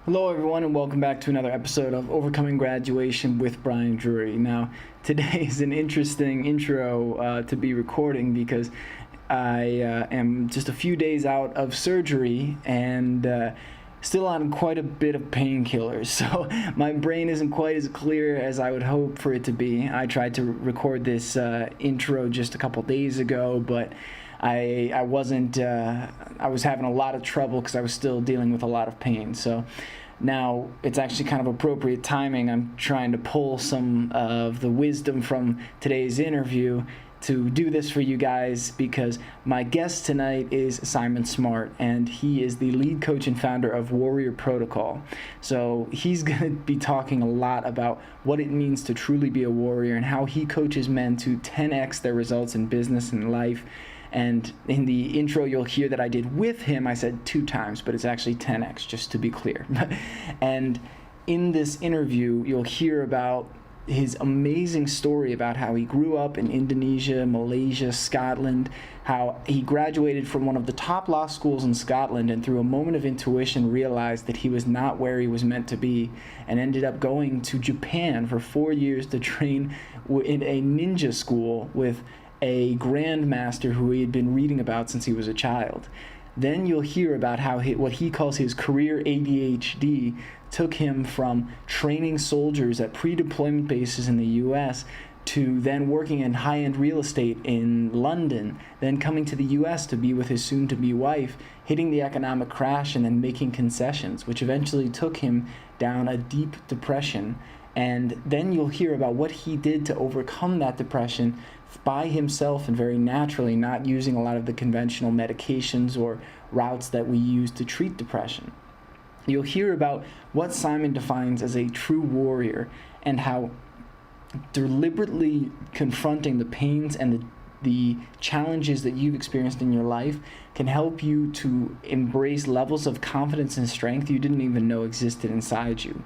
Hello, everyone, and welcome back to another episode of Overcoming Graduation with Brian Drury. Now, today is an interesting intro to be recording because I am just a few days out of surgery and still on quite a bit of painkillers, so my brain isn't quite as clear as I would hope for it to be. I tried to record this intro just a couple days ago, but I wasn't, I was having a lot of trouble because I was still dealing with a lot of pain. So now it's actually kind of appropriate timing. I'm trying to pull some of the wisdom from today's interview to do this for you guys because my guest tonight is Simon Smart, and he is the lead coach and founder of Warrior Protocol. So he's going to be talking a lot about what it means to truly be a warrior and how he coaches men to 10x their results in business and life. And in the intro, you'll hear that I did with him, I said 2 times, but it's actually 10x, just to be clear. And in this interview, you'll hear about his amazing story about how he grew up in Indonesia, Malaysia, Scotland, how he graduated from one of the top law schools in Scotland and through a moment of intuition realized that he was not where he was meant to be and ended up going to Japan for 4 years to train in a ninja school with a grandmaster who he had been reading about since he was a child. Then you'll hear about how what he calls his career ADHD took him from training soldiers at pre-deployment bases in the US to then working in high-end real estate in London, then coming to the US to be with his soon-to-be wife, hitting the economic crash and then making concessions, which eventually took him down a deep depression. And then you'll hear about what he did to overcome that depression by himself and very naturally, not using a lot of the conventional medications or routes that we use to treat depression. You'll hear about what Simon defines as a true warrior and how deliberately confronting the pains and the challenges that you've experienced in your life can help you to embrace levels of confidence and strength you didn't even know existed inside you.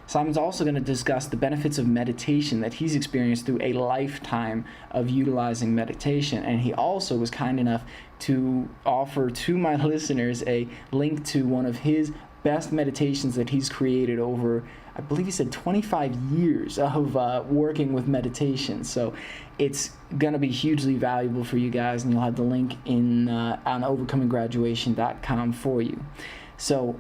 Simon's also going to discuss the benefits of meditation that he's experienced through a lifetime of utilizing meditation. And he also was kind enough to offer to my listeners a link to one of his best meditations that he's created over, I believe he said 25 years of working with meditation. So it's going to be hugely valuable for you guys, and you'll have the link in on overcominggraduation.com for you. So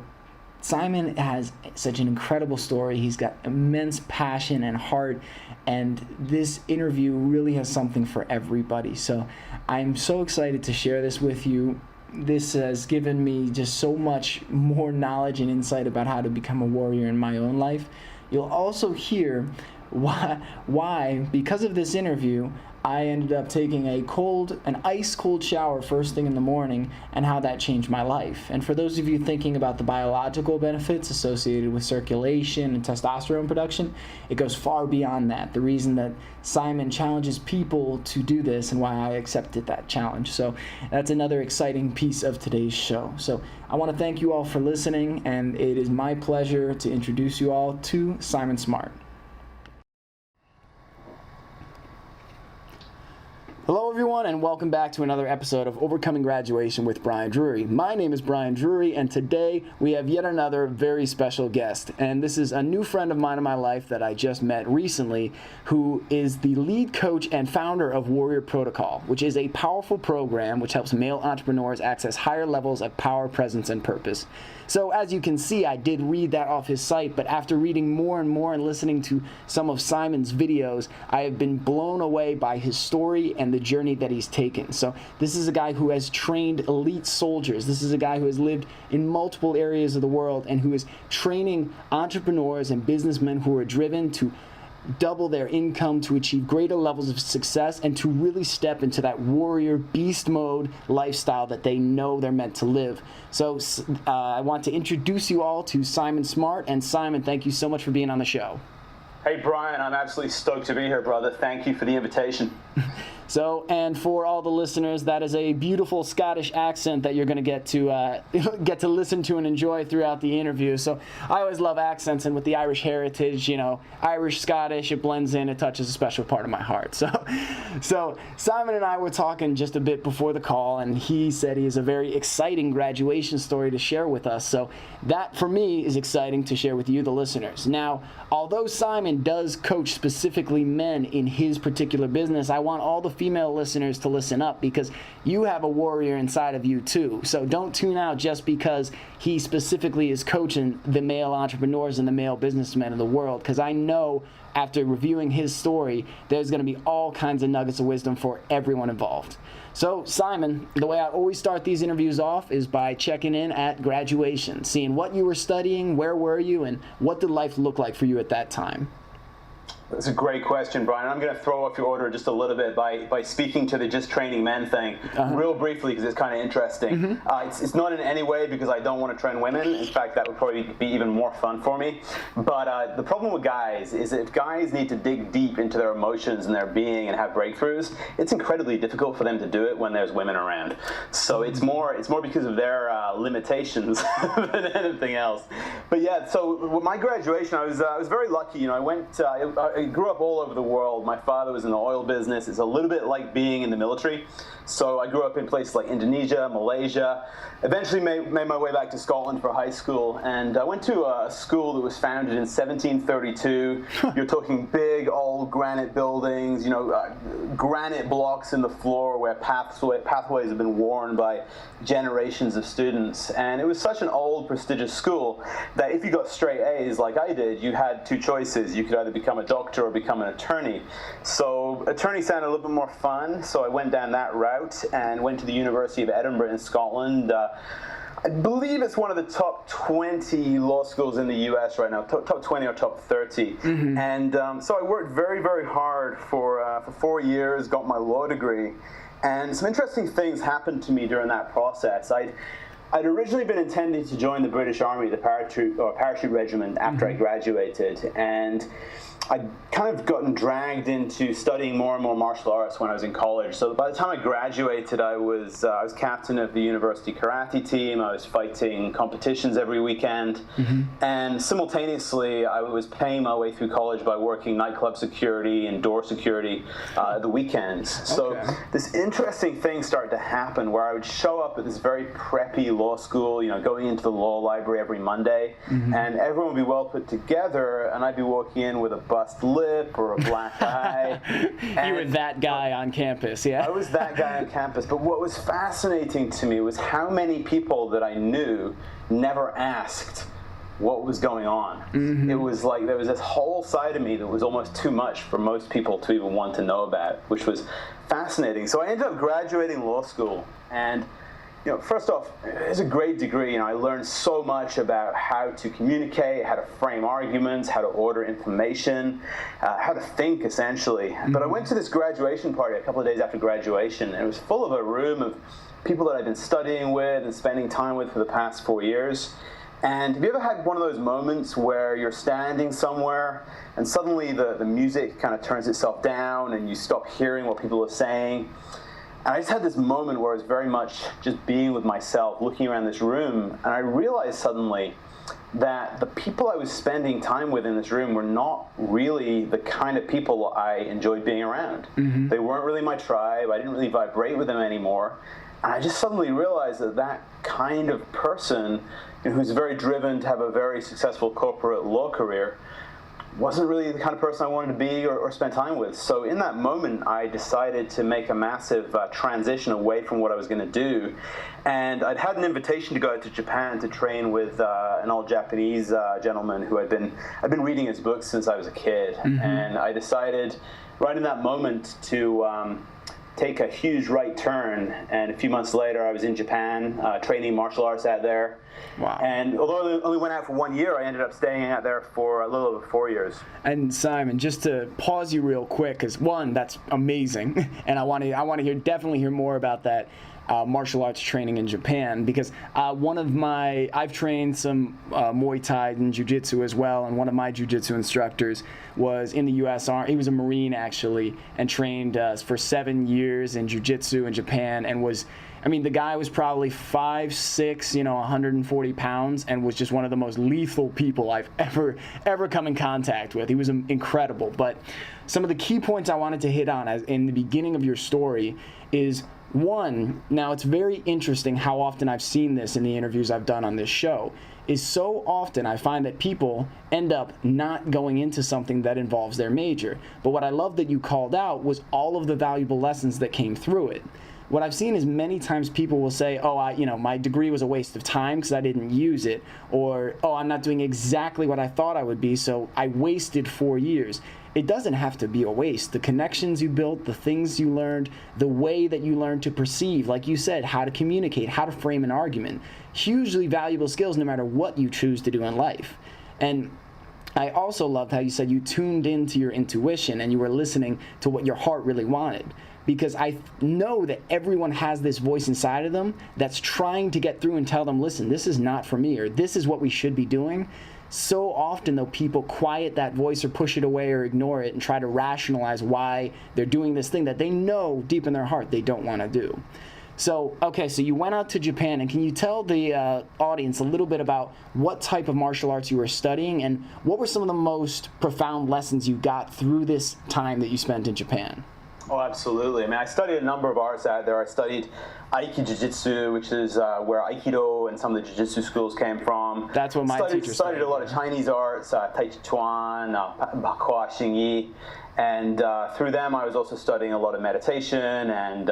Simon has such an incredible story. He's got immense passion and heart, and this interview really has something for everybody. So I'm so excited to share this with you. This has given me just so much more knowledge and insight about how to become a warrior in my own life. You'll also hear why because of this interview, I ended up taking an ice cold shower first thing in the morning, and how that changed my life. And for those of you thinking about the biological benefits associated with circulation and testosterone production, it goes far beyond that. The reason that Simon challenges people to do this and why I accepted that challenge. So that's another exciting piece of today's show. So I want to thank you all for listening, and it is my pleasure to introduce you all to Simon Smart. Hello, everyone, and welcome back to another episode of Overcoming Graduation with Brian Drury. My name is Brian Drury, and today we have yet another very special guest. And this is a new friend of mine in my life that I just met recently, who is the lead coach and founder of Warrior Protocol, which is a powerful program which helps male entrepreneurs access higher levels of power, presence, and purpose. So as you can see, I did read that off his site, but after reading more and more and listening to some of Simon's videos, I have been blown away by his story and the journey that he's taken. So this is a guy who has trained elite soldiers. This is a guy who has lived in multiple areas of the world and who is training entrepreneurs and businessmen who are driven to double their income, to achieve greater levels of success, and to really step into that warrior beast mode lifestyle that they know they're meant to live. So I want to introduce you all to Simon Smart. And Simon, thank you so much for being on the show. Hey Brian, I'm absolutely stoked to be here, brother. Thank you for the invitation. So, and for all the listeners, that is a beautiful Scottish accent that you're going to get to listen to and enjoy throughout the interview. So I always love accents, and with the Irish heritage, Irish, Scottish, it blends in, it touches a special part of my heart. So Simon and I were talking just a bit before the call, and he said he has a very exciting graduation story to share with us. So that, for me, is exciting to share with you, the listeners. Now, although Simon does coach specifically men in his particular business, I want all the female listeners to listen up, because you have a warrior inside of you too. So don't tune out just because he specifically is coaching the male entrepreneurs and the male businessmen of the world, because I know after reviewing his story, there's going to be all kinds of nuggets of wisdom for everyone involved. So, Simon, the way I always start these interviews off is by checking in at graduation, seeing what you were studying, where were you, and what did life look like for you at that time? That's a great question, Brian. I'm going to throw off your order just a little bit by speaking to the just training men thing real briefly, because it's kind of interesting. It's not in any way because I don't want to train women. In fact, that would probably be even more fun for me. But the problem with guys is that if guys need to dig deep into their emotions and their being and have breakthroughs, it's incredibly difficult for them to do it when there's women around. So it's more because of their limitations than anything else. But yeah, so with my graduation, I was very lucky. I grew up all over the world. My father was in the oil business. It's a little bit like being in the military. So I grew up in places like Indonesia, Malaysia, eventually made my way back to Scotland for high school. And I went to a school that was founded in 1732. You're talking big old granite buildings, granite blocks in the floor where pathways have been worn by generations of students. And it was such an old, prestigious school that if you got straight A's like I did, you had two choices. You could either become a doctor or become an attorney. So attorney sounded a little bit more fun, so I went down that route and went to the University of Edinburgh in Scotland. I believe it's one of the top 20 law schools in the U.S. right now, top 20 or top 30. And so I worked very, very hard for 4 years, got my law degree. And some interesting things happened to me during that process. I'd originally been intending to join the British Army, the parachute regiment, after I graduated, and I'd kind of gotten dragged into studying more and more martial arts when I was in college. So by the time I graduated, I was captain of the university karate team. I was fighting competitions every weekend, and simultaneously, I was paying my way through college by working nightclub security and door security the weekends. So this interesting thing started to happen where I would show up at this very preppy law school, going into the law library every Monday, and everyone would be well put together, and I'd be walking in with a bust lip or a black eye. You were that guy on campus, yeah? I was that guy on campus. But what was fascinating to me was how many people that I knew never asked what was going on. It was like there was this whole side of me that was almost too much for most people to even want to know about, which was fascinating. So I ended up graduating law school, and first off, it's a great degree. I learned so much about how to communicate, how to frame arguments, how to order information, how to think, essentially. But I went to this graduation party a couple of days after graduation, and it was full of a room of people that I'd been studying with and spending time with for the past 4 years. And have you ever had one of those moments where you're standing somewhere and suddenly the music kind of turns itself down and you stop hearing what people are saying? And I just had this moment where I was very much just being with myself, looking around this room, and I realized suddenly that the people I was spending time with in this room were not really the kind of people I enjoyed being around. They weren't really my tribe. I didn't really vibrate with them anymore. And I just suddenly realized that kind of person who's very driven to have a very successful corporate law career wasn't really the kind of person I wanted to be or spend time with. So in that moment, I decided to make a massive transition away from what I was going to do. And I'd had an invitation to go out to Japan to train with an old Japanese gentleman who I'd been reading his books since I was a kid. And I decided right in that moment to take a huge right turn, and a few months later I was in Japan training martial arts out there. Wow. And although I only went out for 1 year, I ended up staying out there for a little over 4 years. And Simon, just to pause you real quick, because one, that's amazing, and I want to definitely hear more about that. martial arts training in Japan, because I've trained some Muay Thai and Jiu-Jitsu as well, and one of my Jiu-Jitsu instructors was in the U.S. Army. He was a Marine, actually, and trained for 7 years in Jiu-Jitsu in Japan, and the guy was probably 5'6", 140 pounds, and was just one of the most lethal people I've ever come in contact with. He was incredible. But some of the key points I wanted to hit on in the beginning of your story is, one, now it's very interesting how often I've seen this in the interviews I've done on this show, is so often I find that people end up not going into something that involves their major. But what I love that you called out was all of the valuable lessons that came through it. What I've seen is many times people will say, my degree was a waste of time because I didn't use it, or, I'm not doing exactly what I thought I would be, so I wasted 4 years. It doesn't have to be a waste. The connections you built, the things you learned, the way that you learned to perceive, like you said, how to communicate, how to frame an argument, hugely valuable skills no matter what you choose to do in life. And I also loved how you said you tuned into your intuition and you were listening to what your heart really wanted. Because I know that everyone has this voice inside of them that's trying to get through and tell them, listen, this is not for me, or this is what we should be doing. So often, though, people quiet that voice or push it away or ignore it and try to rationalize why they're doing this thing that they know deep in their heart they don't want to do. So, okay, so you went out to Japan, and can you tell the audience a little bit about what type of martial arts you were studying, and what were some of the most profound lessons you got through this time that you spent in Japan? Oh, absolutely. I studied a number of arts out there. I studied Aiki Jiu-Jitsu, which is where Aikido and some of the Jiu-Jitsu schools came from. That's what my teacher studied a lot of Chinese arts, Tai Chi Chuan, Bakua Xingyi. And through them, I was also studying a lot of meditation and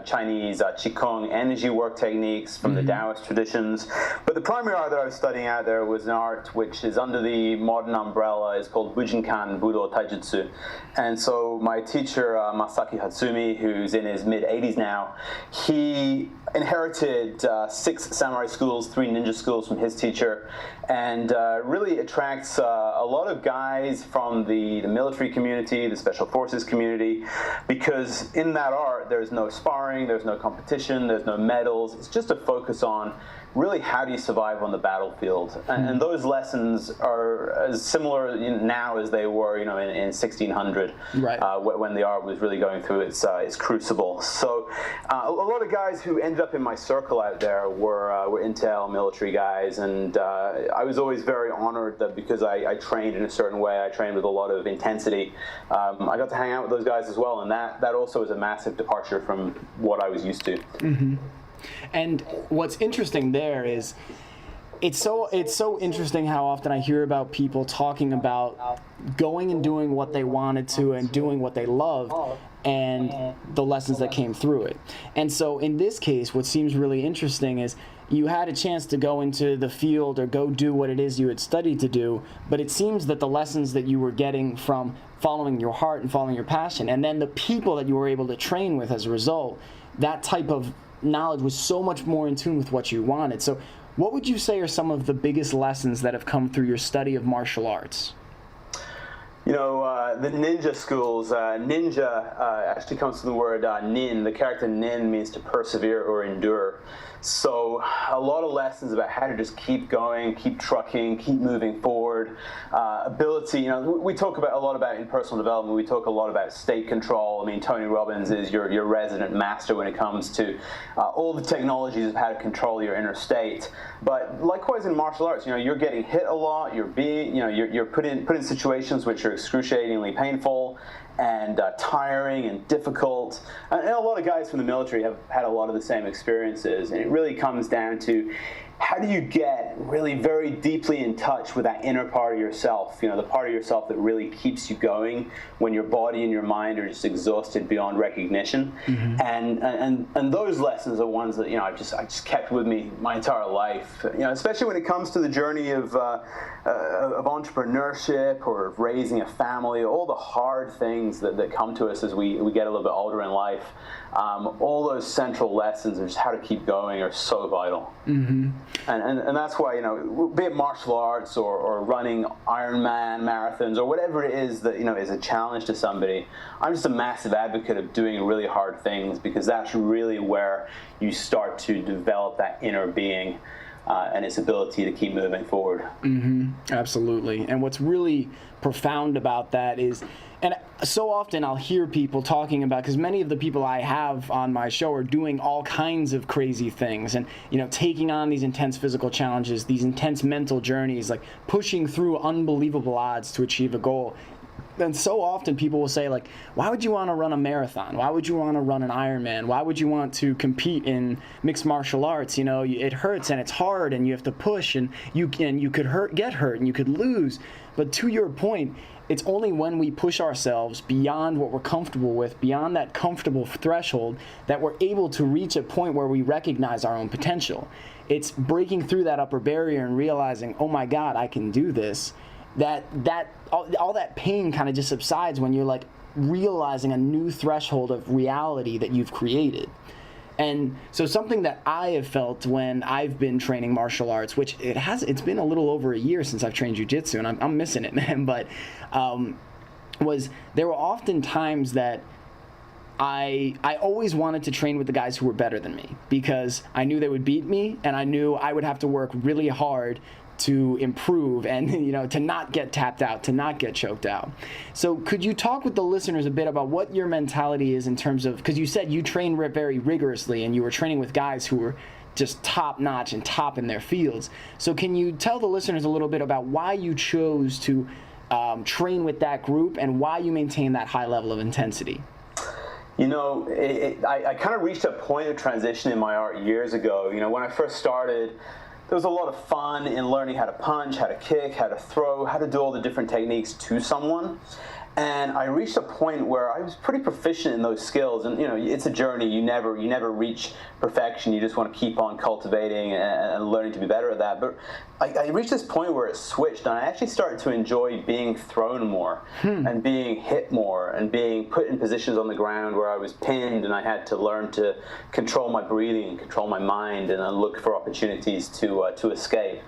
Chinese Qigong energy work techniques from the Taoist traditions. But the primary art that I was studying out there was an art which is under the modern umbrella. It's called Bujinkan Budo Taijutsu. And so my teacher, Masaki Hatsumi, who's in his mid-80s now, he inherited 6 samurai schools, 3 ninja schools from his teacher, and really attracts a lot of guys from the military community, the special forces community, because in that art there's no sparring, there's no competition, there's no medals. It's just a focus on really how do you survive on the battlefield, and those lessons are as similar now as they were in 1600, right, when the art was really going through its crucible. So a lot of guys who ended up in my circle out there were intel military guys, and I was always very honored that because I trained in a certain way, I trained with a lot of intensity. I got to hang out with those guys as well, and that also was a massive departure from what I was used to. Mm-hmm. And what's interesting there is it's so interesting how often I hear about people talking about going and doing what they wanted to and doing what they love and the lessons that came through it. And so in this case, what seems really interesting is you had a chance to go into the field or go do what it is you had studied to do, but it seems that the lessons that you were getting from following your heart and following your passion, and then the people that you were able to train with as a result, that type of knowledge was so much more in tune with what you wanted. So what would you say are some of the biggest lessons that have come through your study of martial arts? The ninja schools, ninja actually comes from the word nin. The character nin means to persevere or endure. So a lot of lessons about how to just keep going, keep trucking, keep moving forward. Ability, we talk a lot about in personal development, we talk a lot about state control. Tony Robbins is your resident master when it comes to all the technologies of how to control your inner state. But likewise in martial arts, you're getting hit a lot, you're put in situations which are excruciatingly painful and tiring and difficult. And a lot of guys from the military have had a lot of the same experiences, and it really comes down to how do you get really very deeply in touch with that inner part of yourself, the part of yourself that really keeps you going when your body and your mind are just exhausted beyond recognition. Mm-hmm. And those lessons are ones that I just kept with me my entire life. Especially when it comes to the journey of entrepreneurship or of raising a family, all the hard things that come to us as we get a little bit older in life. All those central lessons of just how to keep going are so vital. Mm-hmm. And that's why, be it martial arts or running Ironman marathons or whatever it is that, is a challenge to somebody, I'm just a massive advocate of doing really hard things, because that's really where you start to develop that inner being and its ability to keep moving forward. Absolutely. And what's really profound about that is, and so often I'll hear people talking about, because many of the people I have on my show are doing all kinds of crazy things and, taking on these intense physical challenges, these intense mental journeys, like pushing through unbelievable odds to achieve a goal. And so often people will say, like, why would you want to run a marathon? Why would you want to run an Ironman? Why would you want to compete in mixed martial arts? It hurts and it's hard and you have to push and you could get hurt and you could lose. But to your point, it's only when we push ourselves beyond what we're comfortable with, beyond that comfortable threshold, that we're able to reach a point where we recognize our own potential. It's breaking through that upper barrier and realizing, oh my God, I can do this. All that pain kind of just subsides when you're like realizing a new threshold of reality that you've created. And so something that I have felt when I've been training martial arts, which it's been a little over a year since I've trained jiu-jitsu, and I'm missing it, man, but was there were often times that I always wanted to train with the guys who were better than me, because I knew they would beat me and I knew I would have to work really hard to improve and to not get tapped out, to not get choked out. So could you talk with the listeners a bit about what your mentality is in terms of, because you said you train very rigorously and you were training with guys who were just top notch and top in their fields. So can you tell the listeners a little bit about why you chose to train with that group and why you maintain that high level of intensity? I kind of reached a point of transition in my art years ago. When I first started, there was a lot of fun in learning how to punch, how to kick, how to throw, how to do all the different techniques to someone. And I reached a point where I was pretty proficient in those skills. And, it's a journey. You never reach perfection. You just want to keep on cultivating and learning to be better at that. But I reached this point where it switched, and I actually started to enjoy being thrown more and being hit more and being put in positions on the ground where I was pinned and I had to learn to control my breathing and control my mind and look for opportunities to escape.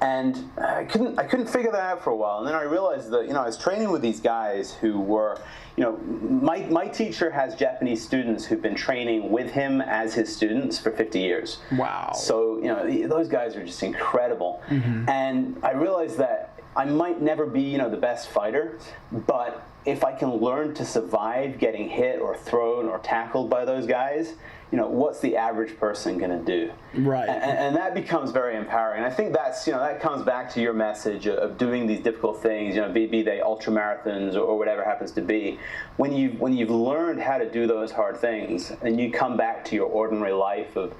And I couldn't figure that out for a while. And then I realized that, I was training with these guys who were, my teacher has Japanese students who've been training with him as his students for 50 years. Wow. So, those guys are just incredible. And I realized that I might never be, the best fighter, but if I can learn to survive getting hit or thrown or tackled by those guys, what's the average person going to do? Right. And that becomes very empowering. And I think that's, that comes back to your message of doing these difficult things, be they ultra marathons or whatever happens to be. When you've learned how to do those hard things and you come back to your ordinary life of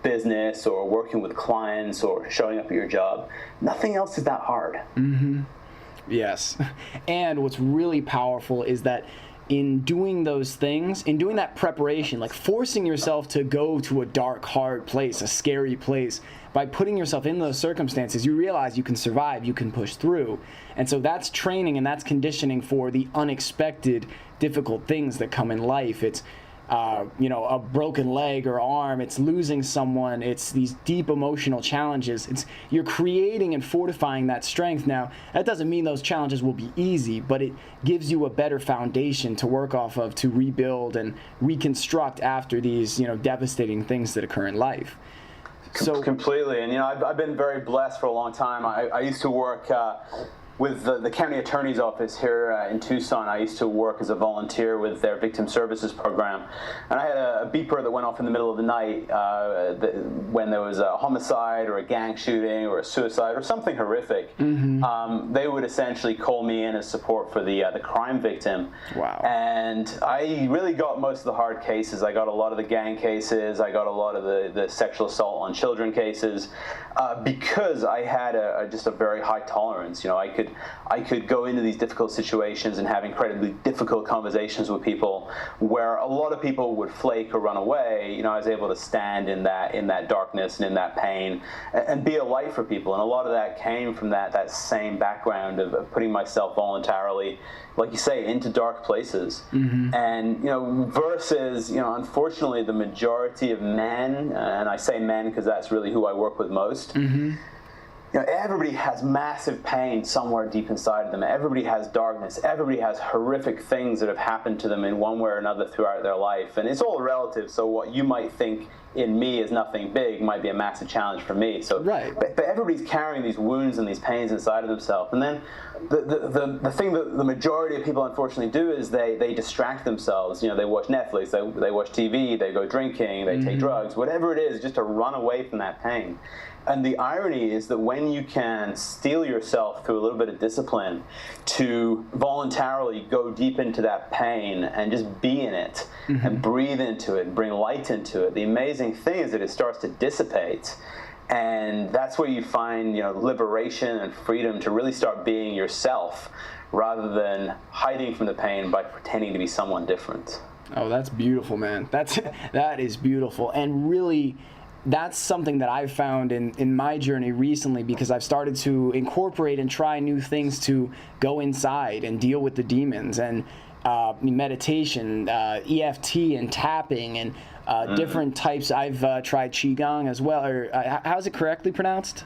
business or working with clients or showing up at your job, nothing else is that hard. Yes. And what's really powerful is that in doing those things, in doing that preparation, like forcing yourself to go to a dark, hard place, a scary place, by putting yourself in those circumstances, you realize you can survive, you can push through. And so that's training and that's conditioning for the unexpected, difficult things that come in life. It's a broken leg or arm, it's losing someone, it's these deep emotional challenges. You're creating and fortifying that strength. Now, that doesn't mean those challenges will be easy, but it gives you a better foundation to work off of, to rebuild and reconstruct after these, devastating things that occur in life. So completely. And, I've been very blessed for a long time. I used to work with the county attorney's office here in Tucson. I used to work as a volunteer with their victim services program. And I had a beeper that went off in the middle of the night when there was a homicide or a gang shooting or a suicide or something horrific. They would essentially call me in as support for the crime victim. Wow. And I really got most of the hard cases. I got a lot of the gang cases. I got a lot of the sexual assault on children cases because I had just a very high tolerance. I could could go into these difficult situations and have incredibly difficult conversations with people where a lot of people would flake or run away. You know, I was able to stand in that darkness and in that pain and be a light for people. And a lot of that came from that same background of putting myself voluntarily, like you say, into dark places. And, you know, versus, you know, unfortunately, the majority of men, and I say men because that's really who I work with most, you know, everybody has massive pain somewhere deep inside of them. Everybody has darkness. Everybody has horrific things that have happened to them in one way or another throughout their life. And it's all relative. So what you might think in me is nothing big might be a massive challenge for me. So, but everybody's carrying these wounds and these pains inside of themselves. And then the thing that the majority of people unfortunately do is they distract themselves. You know, they watch Netflix, they watch TV, they go drinking, they take drugs, whatever it is, just to run away from that pain. And the irony is that when you can steel yourself through a little bit of discipline to voluntarily go deep into that pain and just be in it and breathe into it, bring light into it, the amazing thing is that it starts to dissipate. And that's where you find, you know, liberation and freedom to really start being yourself rather than hiding from the pain by pretending to be someone different. Oh, that's beautiful, man. That is beautiful. And really, that's something that I've found in my journey recently, because I've started to incorporate and try new things to go inside and deal with the demons, and meditation, EFT and tapping, and different types. I've tried Qigong as well. Or how's it correctly pronounced?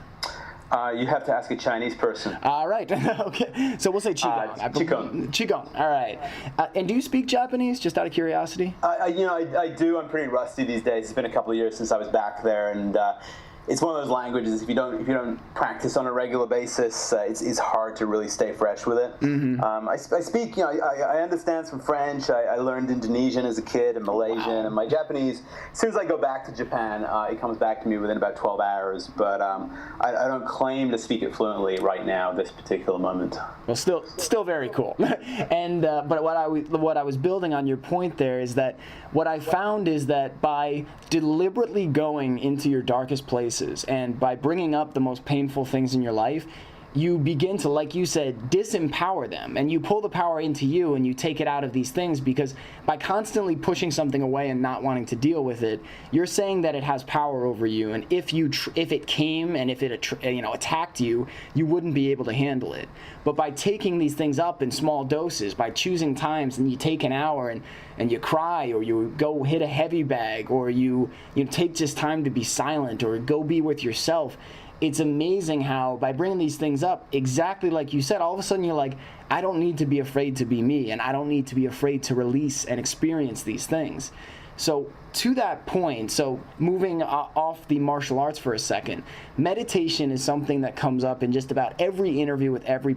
You have to ask a Chinese person. All right. Okay. So we'll say Qigong. Qigong. All right. And do you speak Japanese, just out of curiosity? I do. I'm pretty rusty these days. It's been a couple of years since I was back there, and it's one of those languages. If you don't practice on a regular basis, it's hard to really stay fresh with it. I speak. You know, I understand some French. I learned Indonesian as a kid and Malaysian, and my Japanese. As soon as I go back to Japan, it comes back to me within about 12 hours. But I don't claim to speak it fluently right now, this particular moment. Well, still very cool. And but what I was building on your point there is that what I found is that by deliberately going into your darkest places and by bringing up the most painful things in your life, you begin to, like you said, disempower them, and you pull the power into you and you take it out of these things, because by constantly pushing something away and not wanting to deal with it, you're saying that it has power over you, and if it came and if it attacked you, you wouldn't be able to handle it. But by taking these things up in small doses, by choosing times, and you take an hour and you cry, or you go hit a heavy bag, or you take just time to be silent, or go be with yourself. It's amazing how by bringing these things up, exactly like you said, all of a sudden you're like, I don't need to be afraid to be me, and I don't need to be afraid to release and experience these things. So to that point, so moving off the martial arts for a second, meditation is something that comes up in just about every interview with every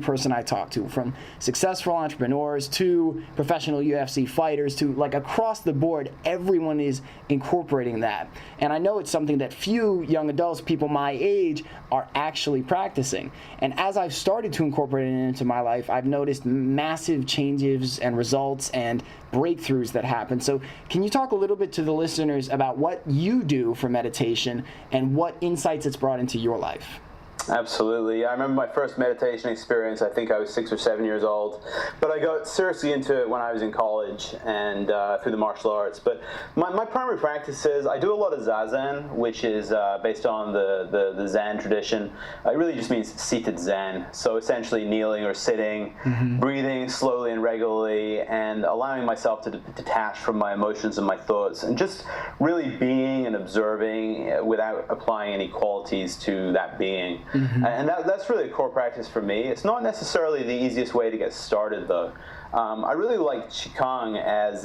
person I talk to, from successful entrepreneurs to professional UFC fighters to, like, across the board, everyone is incorporating that. And I know it's something that few young adults, people my age, are actually practicing. And as I've started to incorporate it into my life, I've noticed massive changes and results and breakthroughs that happen. So can you talk a little bit to the listeners about what you do for meditation and what insights it's brought into your life? Absolutely. I remember my first meditation experience. I think I was 6 or 7 years old, but I got seriously into it when I was in college and through the martial arts. But my primary practice is I do a lot of zazen, which is based on the Zen tradition. It really just means seated Zen. So essentially kneeling or sitting, breathing slowly and regularly, and allowing myself to detach from my emotions and my thoughts, and just really being and observing without applying any qualities to that being. And that's really a core practice for me. It's not necessarily the easiest way to get started, though. I really like Qigong as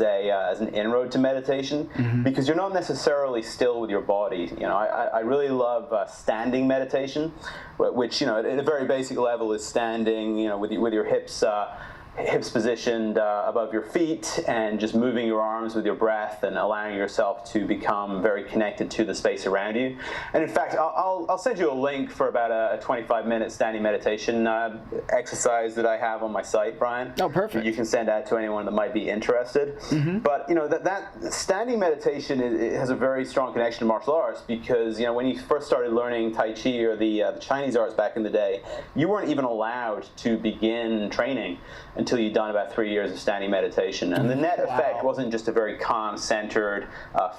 an inroad to meditation, because you're not necessarily still with your body. You know, I really love standing meditation, which, you know, at a very basic level is standing, you know, with your hips hips positioned above your feet, and just moving your arms with your breath and allowing yourself to become very connected to the space around you. And in fact, I'll send you a link for about a 25-minute standing meditation exercise that I have on my site, Brian. Oh, perfect. You can send out to anyone that might be interested. But that standing meditation it has a very strong connection to martial arts, because when you first started learning Tai Chi or the Chinese arts back in the day, you weren't even allowed to begin training until you'd done about 3 years of standing meditation. And the net effect wasn't just a very calm, centered,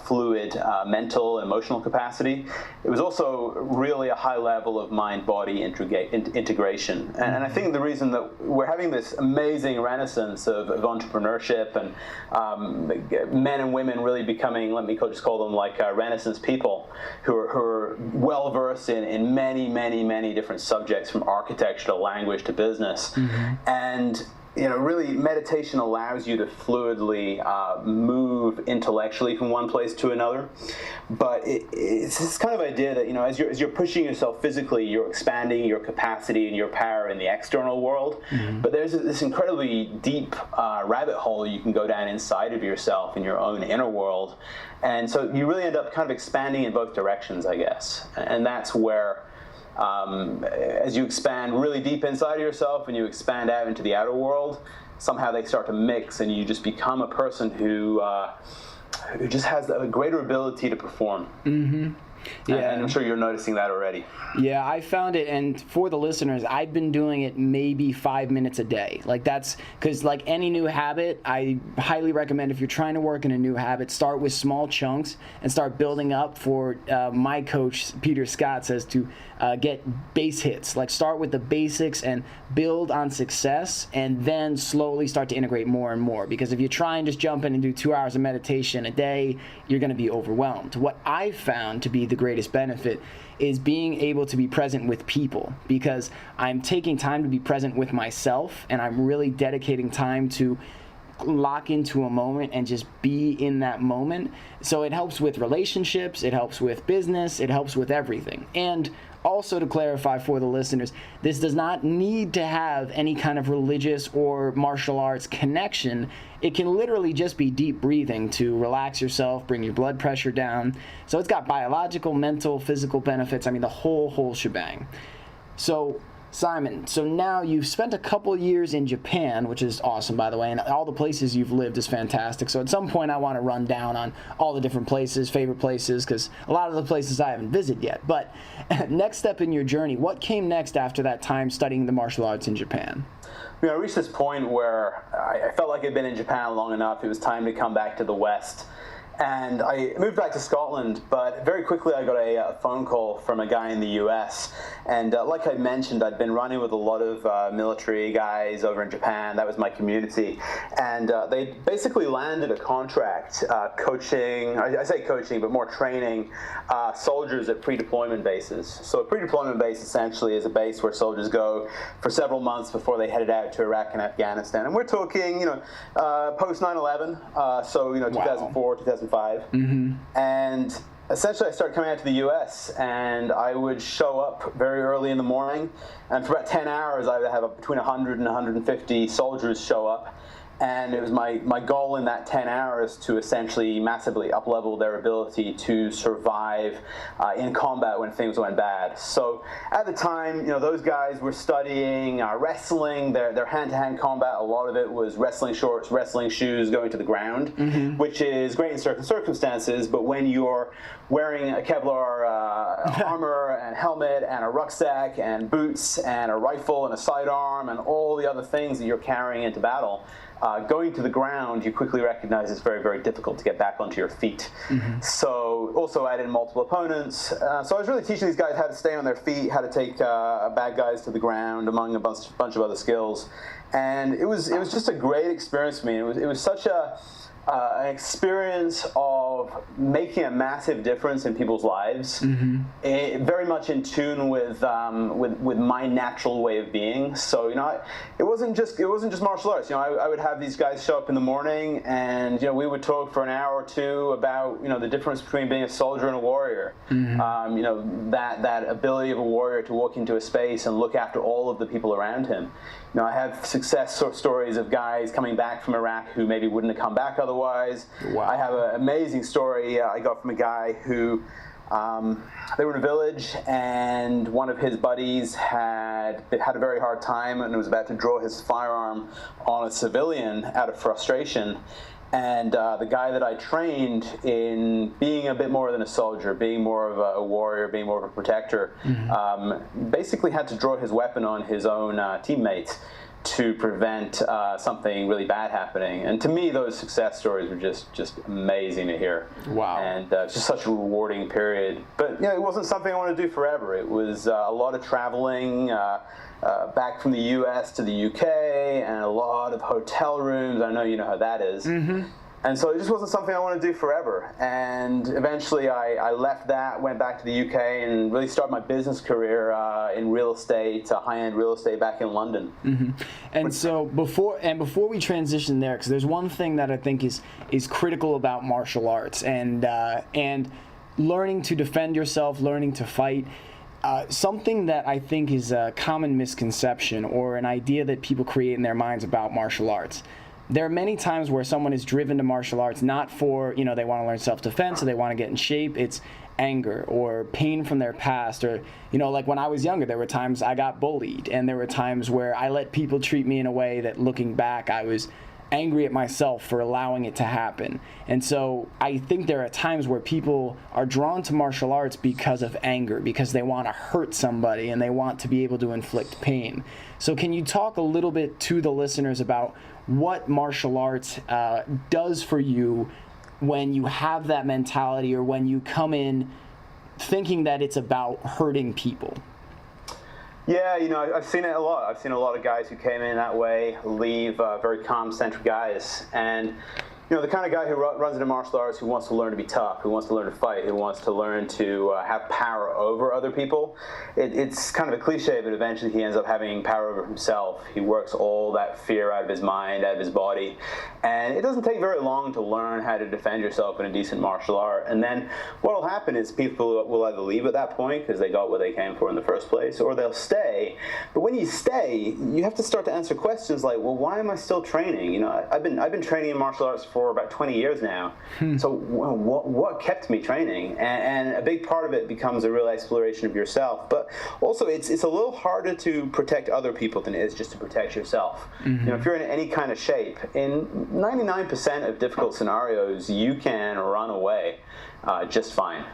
fluid mental and emotional capacity. It was also really a high level of mind-body integration. And I think the reason that we're having this amazing renaissance of entrepreneurship and men and women really becoming, let me just call them like Renaissance people who are well-versed in many, many, many different subjects, from architecture to language to business. And really meditation allows you to fluidly move intellectually from one place to another. But it's this kind of idea that, as you're pushing yourself physically, you're expanding your capacity and your power in the external world. But there's this incredibly deep rabbit hole you can go down inside of yourself in your own inner world. And so you really end up kind of expanding in both directions, I guess. And that's where as you expand really deep inside of yourself and you expand out into the outer world, somehow they start to mix, and you just become a person who just has a greater ability to perform. Yeah, and I'm sure you're noticing that already. Yeah, I found it, and for the listeners, I've been doing it maybe 5 minutes a day. Like, that's because, like any new habit, I highly recommend, if you're trying to work in a new habit, start with small chunks and start building up. For my coach, Peter Scott, says to get base hits. Like, start with the basics and build on success, and then slowly start to integrate more and more. Because if you try and just jump in and do 2 hours of meditation a day, you're going to be overwhelmed. What I've found to be the greatest benefit is being able to be present with people, because I'm taking time to be present with myself, and I'm really dedicating time to lock into a moment and just be in that moment. So it helps with relationships, it helps with business, it helps with everything. And also, to clarify for the listeners, this does not need to have any kind of religious or martial arts connection. It can literally just be deep breathing to relax yourself, bring your blood pressure down. So it's got biological, mental, physical benefits. I mean, the whole shebang. So, Simon, so now you've spent a couple years in Japan, which is awesome, by the way, and all the places you've lived is fantastic. So at some point I want to run down on all the different places, favorite places, because a lot of the places I haven't visited yet. But next step in your journey, what came next after that time studying the martial arts in Japan? I reached this point where I felt like I'd been in Japan long enough. It was time to come back to the West. And I moved back to Scotland, but very quickly I got a phone call from a guy in the US. And like I mentioned, I'd been running with a lot of military guys over in Japan. That was my community. And they basically landed a contract coaching, I say coaching, but more training soldiers at pre-deployment bases. So a pre-deployment base essentially is a base where soldiers go for several months before they headed out to Iraq and Afghanistan. And we're talking, post 9/11, so 2004, 2005. And essentially I started coming out to the US, and I would show up very early in the morning, and for about 10 hours I would have between 100 and 150 soldiers show up. And it was my goal in that 10 hours to essentially massively up-level their ability to survive in combat when things went bad. So at the time, those guys were studying wrestling, their hand-to-hand combat. A lot of it was wrestling shorts, wrestling shoes, going to the ground, which is great in certain circumstances. But when you're wearing a Kevlar armor and helmet and a rucksack and boots and a rifle and a sidearm and all the other things that you're carrying into battle, going to the ground, you quickly recognize it's very, very difficult to get back onto your feet. So also add in multiple opponents. So I was really teaching these guys how to stay on their feet, how to take bad guys to the ground, among a bunch of other skills. And it was just a great experience for me. It was such a an experience of making a massive difference in people's lives, very much in tune with my natural way of being. So it wasn't just martial arts. I would have these guys show up in the morning, and we would talk for an hour or two about the difference between being a soldier and a warrior. That ability of a warrior to walk into a space and look after all of the people around him. I have success stories of guys coming back from Iraq who maybe wouldn't have come back otherwise. Wow. I have an amazing story I got from a guy who, they were in a village, and one of his buddies had a very hard time and was about to draw his firearm on a civilian out of frustration. And the guy that I trained in being a bit more than a soldier, being more of a warrior, being more of a protector, basically had to draw his weapon on his own teammates to prevent something really bad happening. And to me, those success stories were just amazing to hear. Wow. And it's just such a rewarding period. But it wasn't something I wanted to do forever. It was a lot of traveling, back from the U.S. to the U.K., and a lot of hotel rooms. I know you know how that is. And so it just wasn't something I wanted to do forever. And eventually I left that, went back to the UK, and really started my business career in real estate, high-end real estate back in London. And so before we transition there, because there's one thing that I think is critical about martial arts and learning to defend yourself, learning to fight. Something that I think is a common misconception or an idea that people create in their minds about martial arts. There are many times where someone is driven to martial arts not for, they want to learn self-defense or they want to get in shape. It's anger or pain from their past, or, like when I was younger, there were times I got bullied, and there were times where I let people treat me in a way that, looking back, I was angry at myself for allowing it to happen. And so I think there are times where people are drawn to martial arts because of anger, because they want to hurt somebody and they want to be able to inflict pain. So can you talk a little bit to the listeners about what martial arts does for you when you have that mentality, or when you come in thinking that it's about hurting people? Yeah, I've seen it a lot. I've seen a lot of guys who came in that way leave very calm, centered guys. And, the kind of guy who runs into martial arts, who wants to learn to be tough, who wants to learn to fight, who wants to learn to have power over other people. It's kind of a cliche, but eventually he ends up having power over himself. He works all that fear out of his mind, out of his body. And it doesn't take very long to learn how to defend yourself in a decent martial art. And then what will happen is people will either leave at that point because they got what they came for in the first place, or they'll stay. But when you stay, you have to start to answer questions like, well, why am I still training? I've been training in martial arts for about 20 years now. So what kept me training? And a big part of it becomes a real exploration of yourself. But also it's a little harder to protect other people than it is just to protect yourself. If you're in any kind of shape, in 99% of difficult scenarios, you can run away just fine.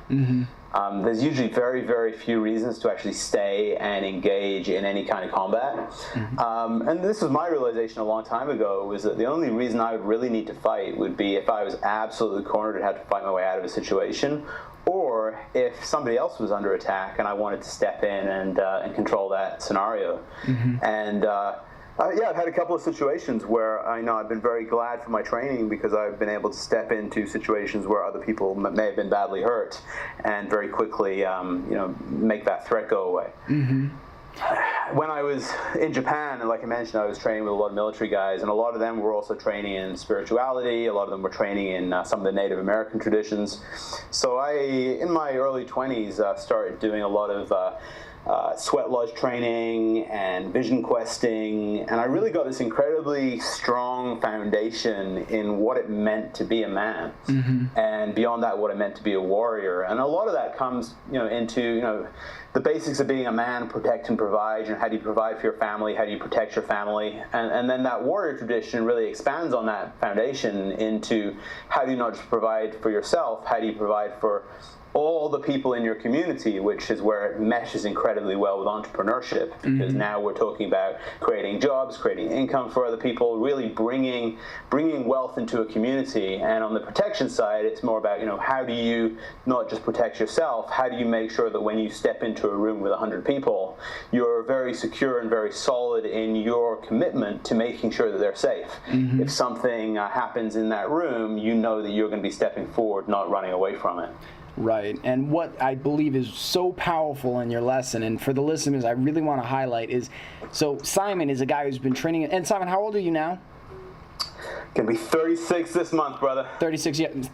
There's usually very, very few reasons to actually stay and engage in any kind of combat. And this was my realization a long time ago, was that the only reason I would really need to fight would be if I was absolutely cornered and had to fight my way out of a situation, or if somebody else was under attack and I wanted to step in and control that scenario. And I've had a couple of situations where I've been very glad for my training, because I've been able to step into situations where other people may have been badly hurt and very quickly, make that threat go away. When I was in Japan, and like I mentioned, I was training with a lot of military guys, and a lot of them were also training in spirituality. A lot of them were training in some of the Native American traditions. So in my early 20s, started doing a lot of sweat lodge training and vision questing, and I really got this incredibly strong foundation in what it meant to be a man, and beyond that, what it meant to be a warrior. And a lot of that comes, into the basics of being a man: protect and provide. How do you provide for your family? How do you protect your family? And then that warrior tradition really expands on that foundation into how do you not just provide for yourself? How do you provide for all the people in your community, which is where it meshes incredibly well with entrepreneurship, because now we're talking about creating jobs, creating income for other people, really bringing wealth into a community. And on the protection side, it's more about, how do you not just protect yourself, how do you make sure that when you step into a room with 100 people, you're very secure and very solid in your commitment to making sure that they're safe. If something happens in that room, you know that you're going to be stepping forward, not running away from it. Right. And what I believe is so powerful in your lesson, and for the listeners, I really want to highlight is, so Simon is a guy who's been training. And Simon, how old are you now? Gonna be 36 this month, brother. 36 years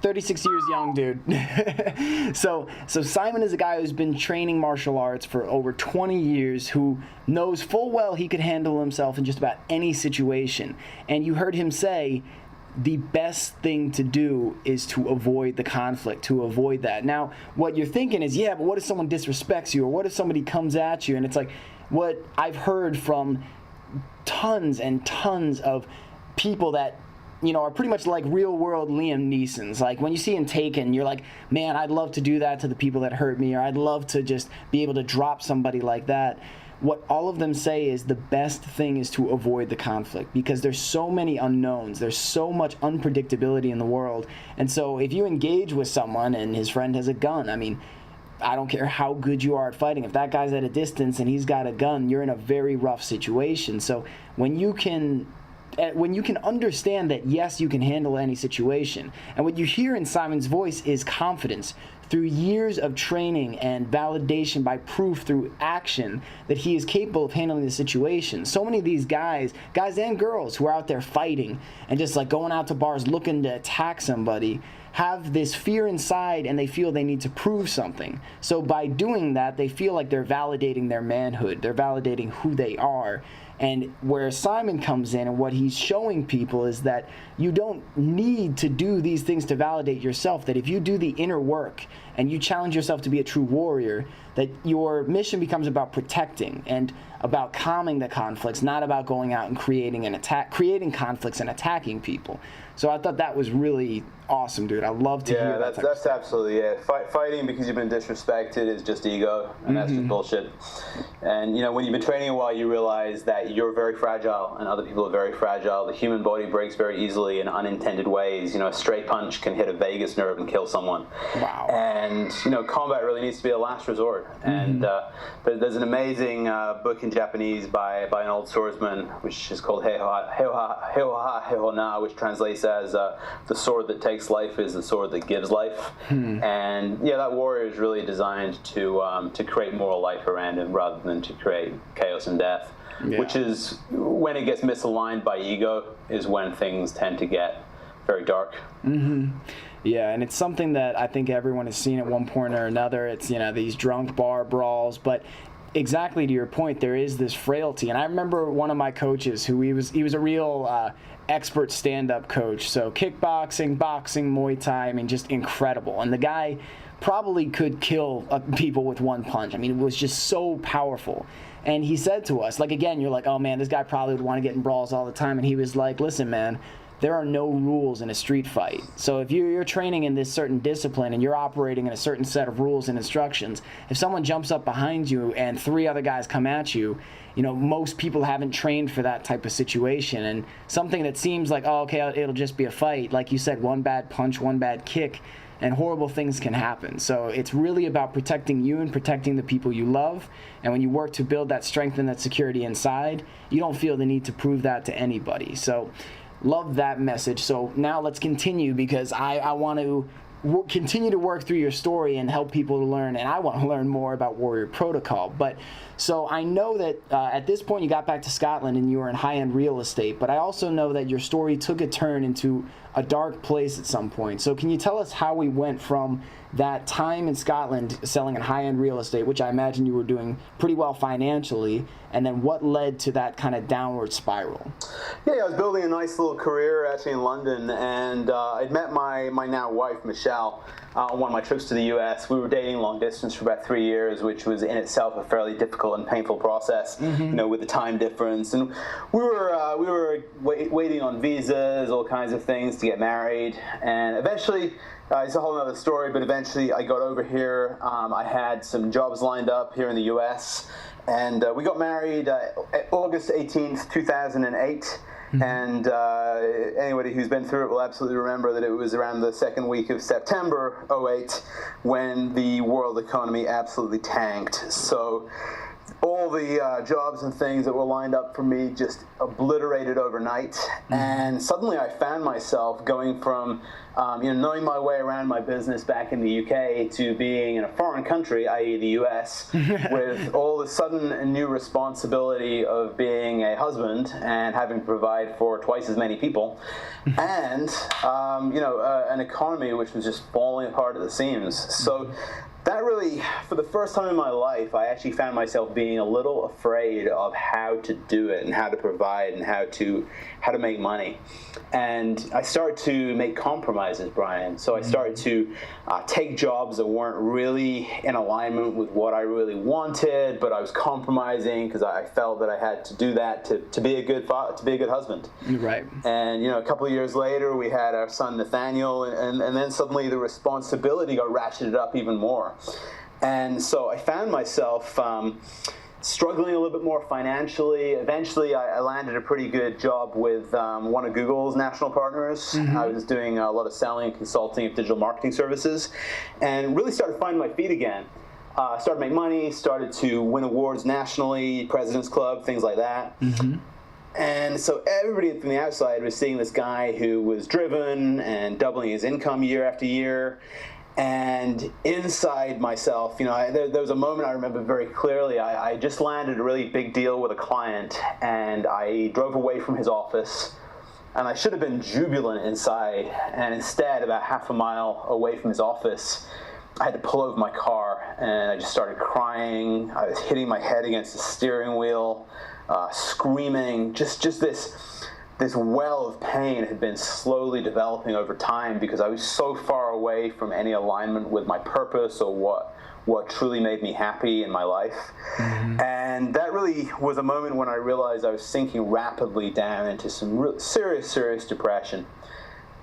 young, dude. So Simon is a guy who's been training martial arts for over 20 years, who knows full well he could handle himself in just about any situation. And you heard him say, the best thing to do is to avoid the conflict, to avoid that. Now, what you're thinking is, yeah, but what if someone disrespects you, or what if somebody comes at you? And it's like, what I've heard from tons and tons of people that, are pretty much like real world Liam Neesons. Like when you see him Taken, you're like, man, I'd love to do that to the people that hurt me, or I'd love to just be able to drop somebody like that. What all of them say is the best thing is to avoid the conflict, because there's so many unknowns. There's so much unpredictability in the world. And so if you engage with someone and his friend has a gun, I don't care how good you are at fighting. If that guy's at a distance and he's got a gun, you're in a very rough situation. So when you can understand that, yes, you can handle any situation. And what you hear in Simon's voice is confidence. Through years of training and validation by proof through action, that he is capable of handling the situation. So many of these guys and girls who are out there fighting and just like going out to bars looking to attack somebody, have this fear inside, and they feel they need to prove something. So by doing that, they feel like they're validating their manhood. They're validating who they are. And where Simon comes in and what he's showing people is that you don't need to do these things to validate yourself, that if you do the inner work and you challenge yourself to be a true warrior, that your mission becomes about protecting and about calming the conflicts, not about going out and creating conflicts and attacking people. So I thought that was really awesome, dude. I love to hear that. Yeah, that's absolutely it. Fighting because you've been disrespected is just ego, and that's just bullshit. And when you've been training a while, you realize that you're very fragile, and other people are very fragile. The human body breaks very easily in unintended ways. A stray punch can hit a vagus nerve and kill someone. Wow. And combat really needs to be a last resort. And there's an amazing book in Japanese by an old swordsman, which is called Heiha Heihona, which translates as the sword that takes life is the sword that gives life. And that warrior is really designed to create moral life around him rather than to create chaos and death. Which is when it gets misaligned by ego is when things tend to get very dark. Yeah, and it's something that I think everyone has seen at one point or another. It's these drunk bar brawls, but exactly to your point, there is this frailty. And I remember one of my coaches who he was a real expert stand-up coach. So kickboxing, boxing, Muay Thai, just incredible. And the guy probably could kill people with one punch. It was just so powerful. And he said to us, like, again, you're like, oh man, this guy probably would want to get in brawls all the time. And he was like, listen, man, there are no rules in a street fight. So if you're training in this certain discipline and you're operating in a certain set of rules and instructions, if someone jumps up behind you and 3 other guys come at you, most people haven't trained for that type of situation. And something that seems like, oh, okay, it'll just be a fight. Like you said, one bad punch, one bad kick, and horrible things can happen. So it's really about protecting you and protecting the people you love. And when you work to build that strength and that security inside, you don't feel the need to prove that to anybody. So love that message. So now let's continue, because I want to continue to work through your story and help people to learn, and I want to learn more about Warrior Protocol. But so I know that at this point you got back to Scotland and you were in high-end real estate, but I also know that your story took a turn into a dark place at some point. So can you tell us how we went from that time in Scotland selling in high-end real estate, which I imagine you were doing pretty well financially, and then what led to that kind of downward spiral? Yeah, I was building a nice little career actually in London, and I'd met my now wife, Michelle, on one of my trips to the U.S. We were dating long distance for about 3 years, which was in itself a fairly difficult and painful process, with the time difference. And we were waiting on visas, all kinds of things to get married. And eventually, it's a whole other story, but eventually I got over here. I had some jobs lined up here in the U.S., and we got married August 18th, 2008. And anybody who's been through it will absolutely remember that it was around the second week of September 2008 when the world economy absolutely tanked. So all the jobs and things that were lined up for me just obliterated overnight. And suddenly I found myself going from knowing my way around my business back in the UK to being in a foreign country, i.e. the US, with all of a sudden a new responsibility of being a husband and having to provide for twice as many people, and an economy which was just falling apart at the seams. So that really, for the first time in my life, I actually found myself being a little afraid of how to do it and how to provide and how to make money. And I started to make compromises, Brian. So I started to take jobs that weren't really in alignment with what I really wanted, but I was compromising because I felt that I had to do that to be a good father, to be a good husband. Right. And a couple of years later, we had our son Nathaniel, and then suddenly the responsibility got ratcheted up even more. And so I found myself struggling a little bit more financially. Eventually, I landed a pretty good job with one of Google's national partners. I was doing a lot of selling and consulting of digital marketing services, and really started finding my feet again. Started to make money, started to win awards nationally, President's Club, things like that. And so everybody from the outside was seeing this guy who was driven and doubling his income year after year. And inside myself, there was a moment I remember very clearly. I just landed a really big deal with a client, and I drove away from his office, and I should have been jubilant inside. And instead, about half a mile away from his office, I had to pull over my car, and I just started crying. I was hitting my head against the steering wheel, screaming, just this well of pain had been slowly developing over time because I was so far away from any alignment with my purpose or what truly made me happy in my life. And that really was a moment when I realized I was sinking rapidly down into some serious depression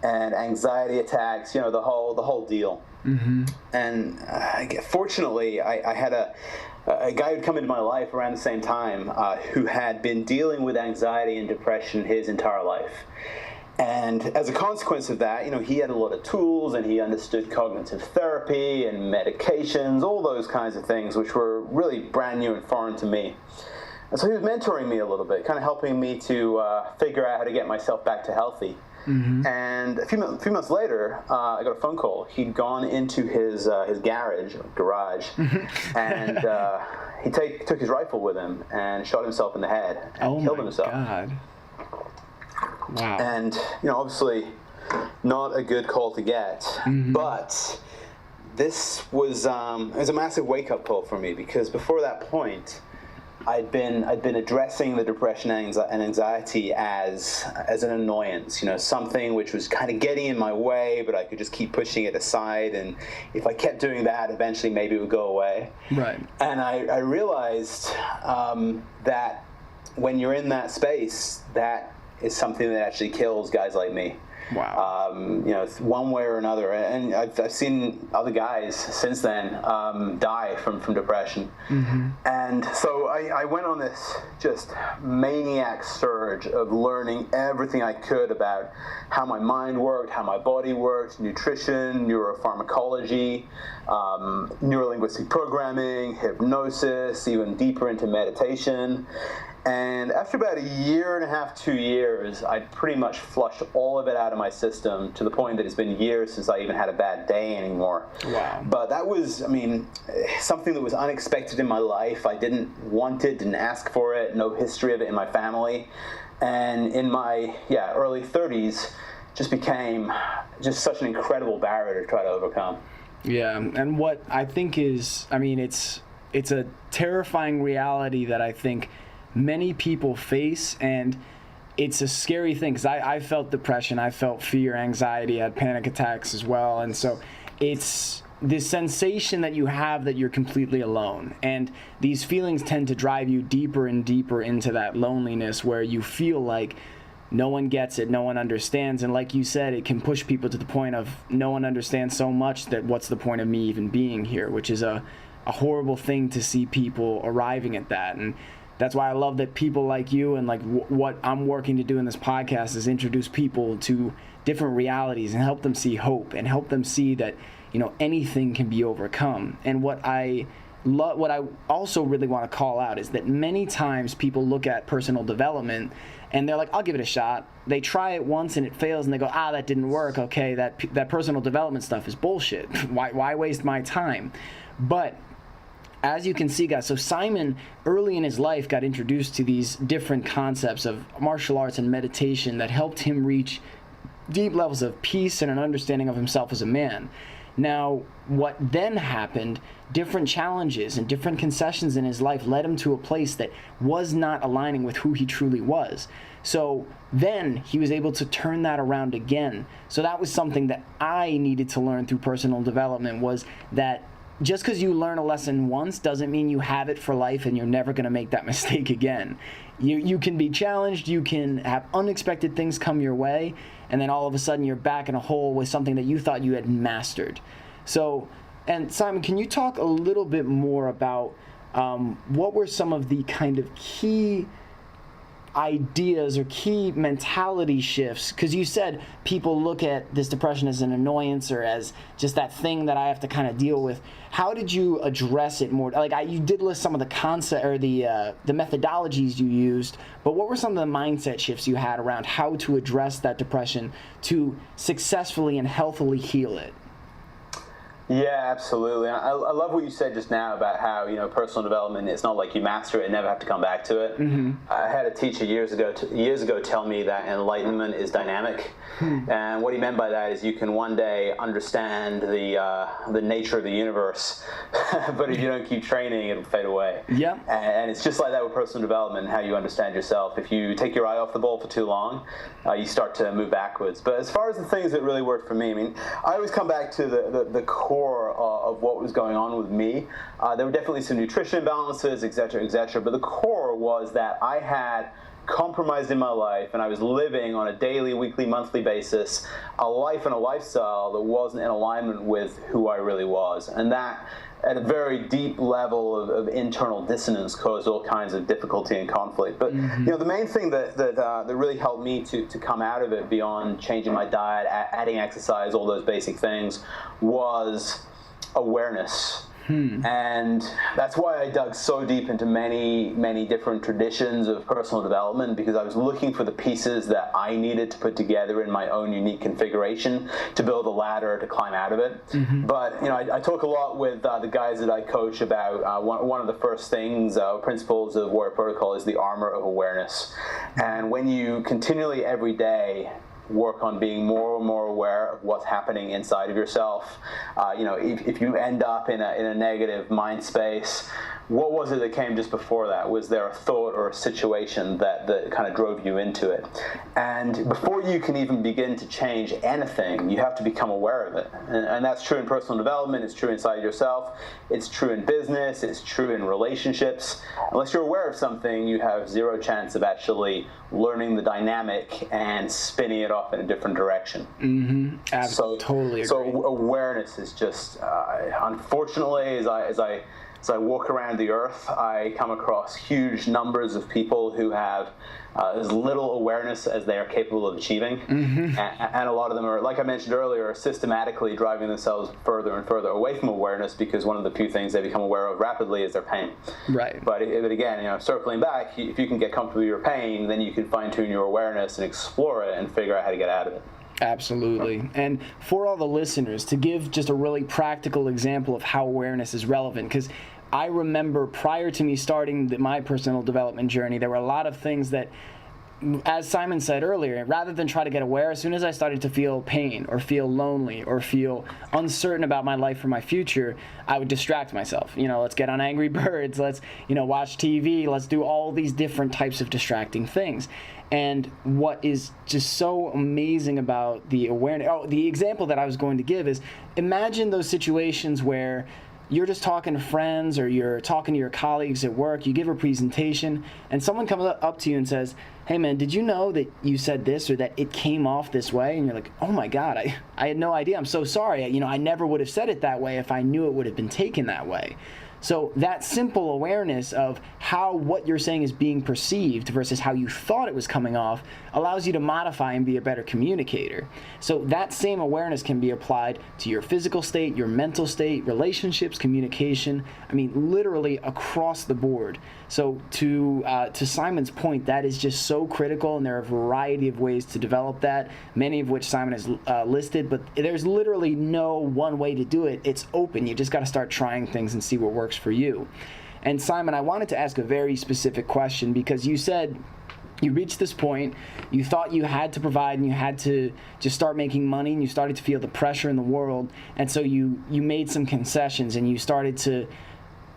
and anxiety attacks, the whole deal. And fortunately, I had a guy who'd come into my life around the same time who had been dealing with anxiety and depression his entire life. And as a consequence of that, he had a lot of tools, and he understood cognitive therapy and medications, all those kinds of things, which were really brand new and foreign to me. And so he was mentoring me a little bit, kind of helping me to figure out how to get myself back to healthy. And a few months later, I got a phone call. He'd gone into his garage, and he took his rifle with him and shot himself in the head and killed himself. Oh my God! Wow. And obviously, not a good call to get, but this was it was a massive wake-up call for me, because before that point, I'd been addressing the depression and anxiety as an annoyance, something which was kind of getting in my way, but I could just keep pushing it aside, and if I kept doing that, eventually maybe it would go away. Right. And I realized that when you're in that space, that is something that actually kills guys like me. Wow. One way or another, and I've seen other guys since then die from depression. And so I went on this just maniac surge of learning everything I could about how my mind worked, how my body worked, nutrition, neuropharmacology, neurolinguistic programming, hypnosis, even deeper into meditation. And after about a year and a half, 2 years, I'd pretty much flushed all of it out of my system, to the point that it's been years since I even had a bad day anymore. Wow. But that was, something that was unexpected in my life. I didn't want it, didn't ask for it, no history of it in my family. And in my early 30s, just became just such an incredible barrier to try to overcome. Yeah, and what I think is, it's a terrifying reality that I think many people face, and it's a scary thing, because I felt depression, I felt fear, anxiety, I had panic attacks as well, and so it's this sensation that you have that you're completely alone. And these feelings tend to drive you deeper and deeper into that loneliness where you feel like no one gets it, no one understands. And like you said, it can push people to the point of no one understands so much that what's the point of me even being here, which is a horrible thing to see people arriving at that. And that's why I love that people like you and like what I'm working to do in this podcast is introduce people to different realities and help them see hope and help them see that, you know, anything can be overcome. And what I also really want to call out is that many times people look at personal development and they're like, I'll give it a shot. They try it once and it fails and they go, that didn't work. Okay, that personal development stuff is bullshit. Why waste my time? But as you can see, guys, so Simon early in his life got introduced to these different concepts of martial arts and meditation that helped him reach deep levels of peace and an understanding of himself as a man. Now, what then happened, different challenges and different concessions in his life led him to a place that was not aligning with who he truly was. So then he was able to turn that around again. So that was something that I needed to learn through personal development, was that just because you learn a lesson once doesn't mean you have it for life and you're never going to make that mistake again. You can be challenged, you can have unexpected things come your way, and then all of a sudden you're back in a hole with something that you thought you had mastered. So, and Simon, can you talk a little bit more about what were some of the kind of key ideas or key mentality shifts? Because you said people look at this depression as an annoyance or as just that thing that I have to kind of deal with. How did you address it more? Like you did list some of the concept or the methodologies you used, but what were some of the mindset shifts you had around how to address that depression to successfully and healthily heal it? Yeah, absolutely. I love what you said just now about how, you know, personal development, it's not like you master it and never have to come back to it. Mm-hmm. I had a teacher years ago tell me that enlightenment is dynamic. And what he meant by that is you can one day understand the nature of the universe, but if you don't keep training, it'll fade away. Yeah. And it's just like that with personal development and how you understand yourself. If you take your eye off the ball for too long, you start to move backwards. But as far as the things that really worked for me, I mean, I always come back to the core of what was going on with me. There were definitely some nutrition imbalances, et cetera, but the core was that I had compromised in my life and I was living on a daily, weekly, monthly basis a life and a lifestyle that wasn't in alignment with who I really was. And that, at a very deep level of internal dissonance, caused all kinds of difficulty and conflict. But you know, the main thing that really helped me to come out of it, beyond changing my diet, adding exercise, all those basic things, was awareness. And that's why I dug so deep into many different traditions of personal development, because I was looking for the pieces that I needed to put together in my own unique configuration to build a ladder to climb out of it. But you know, I talk a lot with the guys that I coach about one of the first things, principles of Warrior Protocol, is the armor of awareness. And when you continually every day work on being more and more aware of what's happening inside of yourself. You know, if you end up in a negative mind space, what was it that came just before that? Was there a thought or a situation that kind of drove you into it? And before you can even begin to change anything, you have to become aware of it. And that's true in personal development, it's true inside yourself, it's true in business, it's true in relationships. Unless you're aware of something, you have zero chance of actually learning the dynamic and spinning it off in a different direction. Totally agree. So awareness is just, unfortunately, as I walk around the earth, I come across huge numbers of people who have as little awareness as they are capable of achieving. And a lot of them are, like I mentioned earlier, systematically driving themselves further and further away from awareness, because one of the few things they become aware of rapidly is their pain. Right. But again, you know, circling back, if you can get comfortable with your pain, then you can fine-tune your awareness and explore it and figure out how to get out of it. Absolutely. And for all the listeners, to give just a really practical example of how awareness is relevant, because I remember prior to me starting my personal development journey, there were a lot of things that as Simon said earlier, rather than try to get aware, as soon as I started to feel pain or feel lonely or feel uncertain about my life or my future, I would distract myself. Let's get on Angry Birds, let's, watch TV, let's do all these different types of distracting things. And what is just so amazing about the awareness, the example that I was going to give is, imagine those situations where you're just talking to friends or you're talking to your colleagues at work, you give a presentation, and someone comes up to you and says, hey man, did you know that you said this or that it came off this way? And you're like, oh my God, I had no idea. I'm so sorry. I never would have said it that way if I knew it would have been taken that way. So that simple awareness of how what you're saying is being perceived versus how you thought it was coming off allows you to modify and be a better communicator. So that same awareness can be applied to your physical state, your mental state, relationships, communication, literally across the board. So to Simon's point, that is just so critical, and there are a variety of ways to develop that, many of which Simon has listed, but there's literally no one way to do it. It's open. You just got to start trying things and see what works for you. And Simon, I wanted to ask a very specific question, because you said you reached this point, you thought you had to provide and you had to just start making money, and you started to feel the pressure in the world, and so you made some concessions and you started to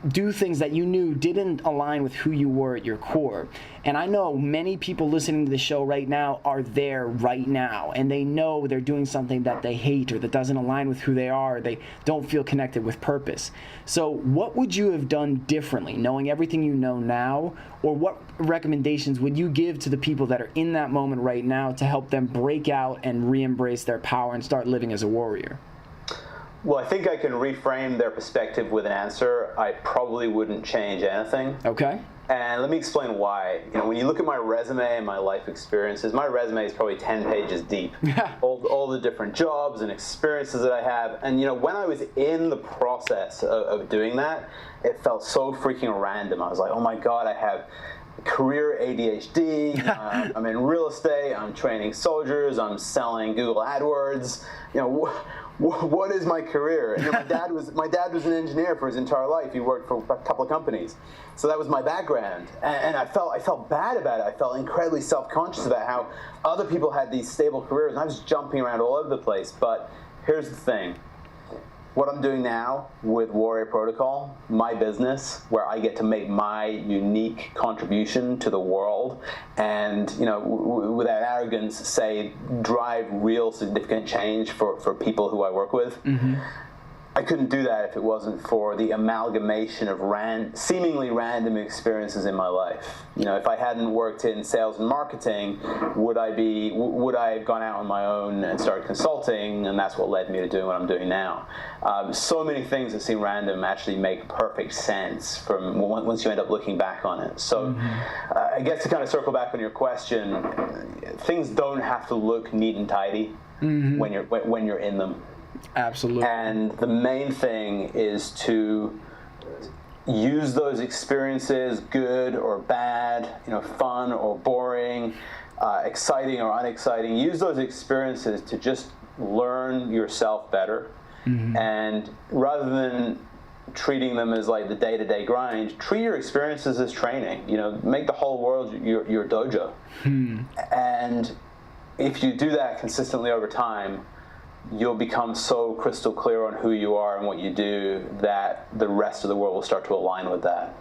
do things that you knew didn't align with who you were at your core. And I know many people listening to the show right now are there right now, and they know they're doing something that they hate or that doesn't align with who they are, or they don't feel connected with purpose. So what would you have done differently, knowing everything you know now, or what recommendations would you give to the people that are in that moment right now to help them break out and re-embrace their power and start living as a warrior? Well, I think I can reframe their perspective with an answer. I probably wouldn't change anything. Okay. And let me explain why. When you look at my resume and my life experiences, my resume is probably 10 pages deep. all the different jobs and experiences that I have. And when I was in the process of doing that, it felt so freaking random. I was like, oh my God, I have career ADHD, I'm in real estate, I'm training soldiers, I'm selling Google AdWords. What is my career? My dad was an engineer for his entire life. He worked for a couple of companies, so that was my background. And I felt bad about it. I felt incredibly self-conscious about how other people had these stable careers, and I was jumping around all over the place. But here's the thing. What I'm doing now with Warrior Protocol, my business, where I get to make my unique contribution to the world and, without arrogance, say, drive real significant change for people who I work with. Mm-hmm. I couldn't do that if it wasn't for the amalgamation of seemingly random experiences in my life. If I hadn't worked in sales and marketing, would I have gone out on my own and started consulting? And that's what led me to doing what I'm doing now. So many things that seem random actually make perfect sense from once you end up looking back on it. So I guess to kind of circle back on your question, things don't have to look neat and tidy when you're in them. Absolutely. And the main thing is to use those experiences, good or bad, fun or boring, exciting or unexciting. Use those experiences to just learn yourself better. Mm-hmm. And rather than treating them as like the day-to-day grind, treat your experiences as training. Make the whole world your dojo. And if you do that consistently over time, you'll become so crystal clear on who you are and what you do that the rest of the world will start to align with that.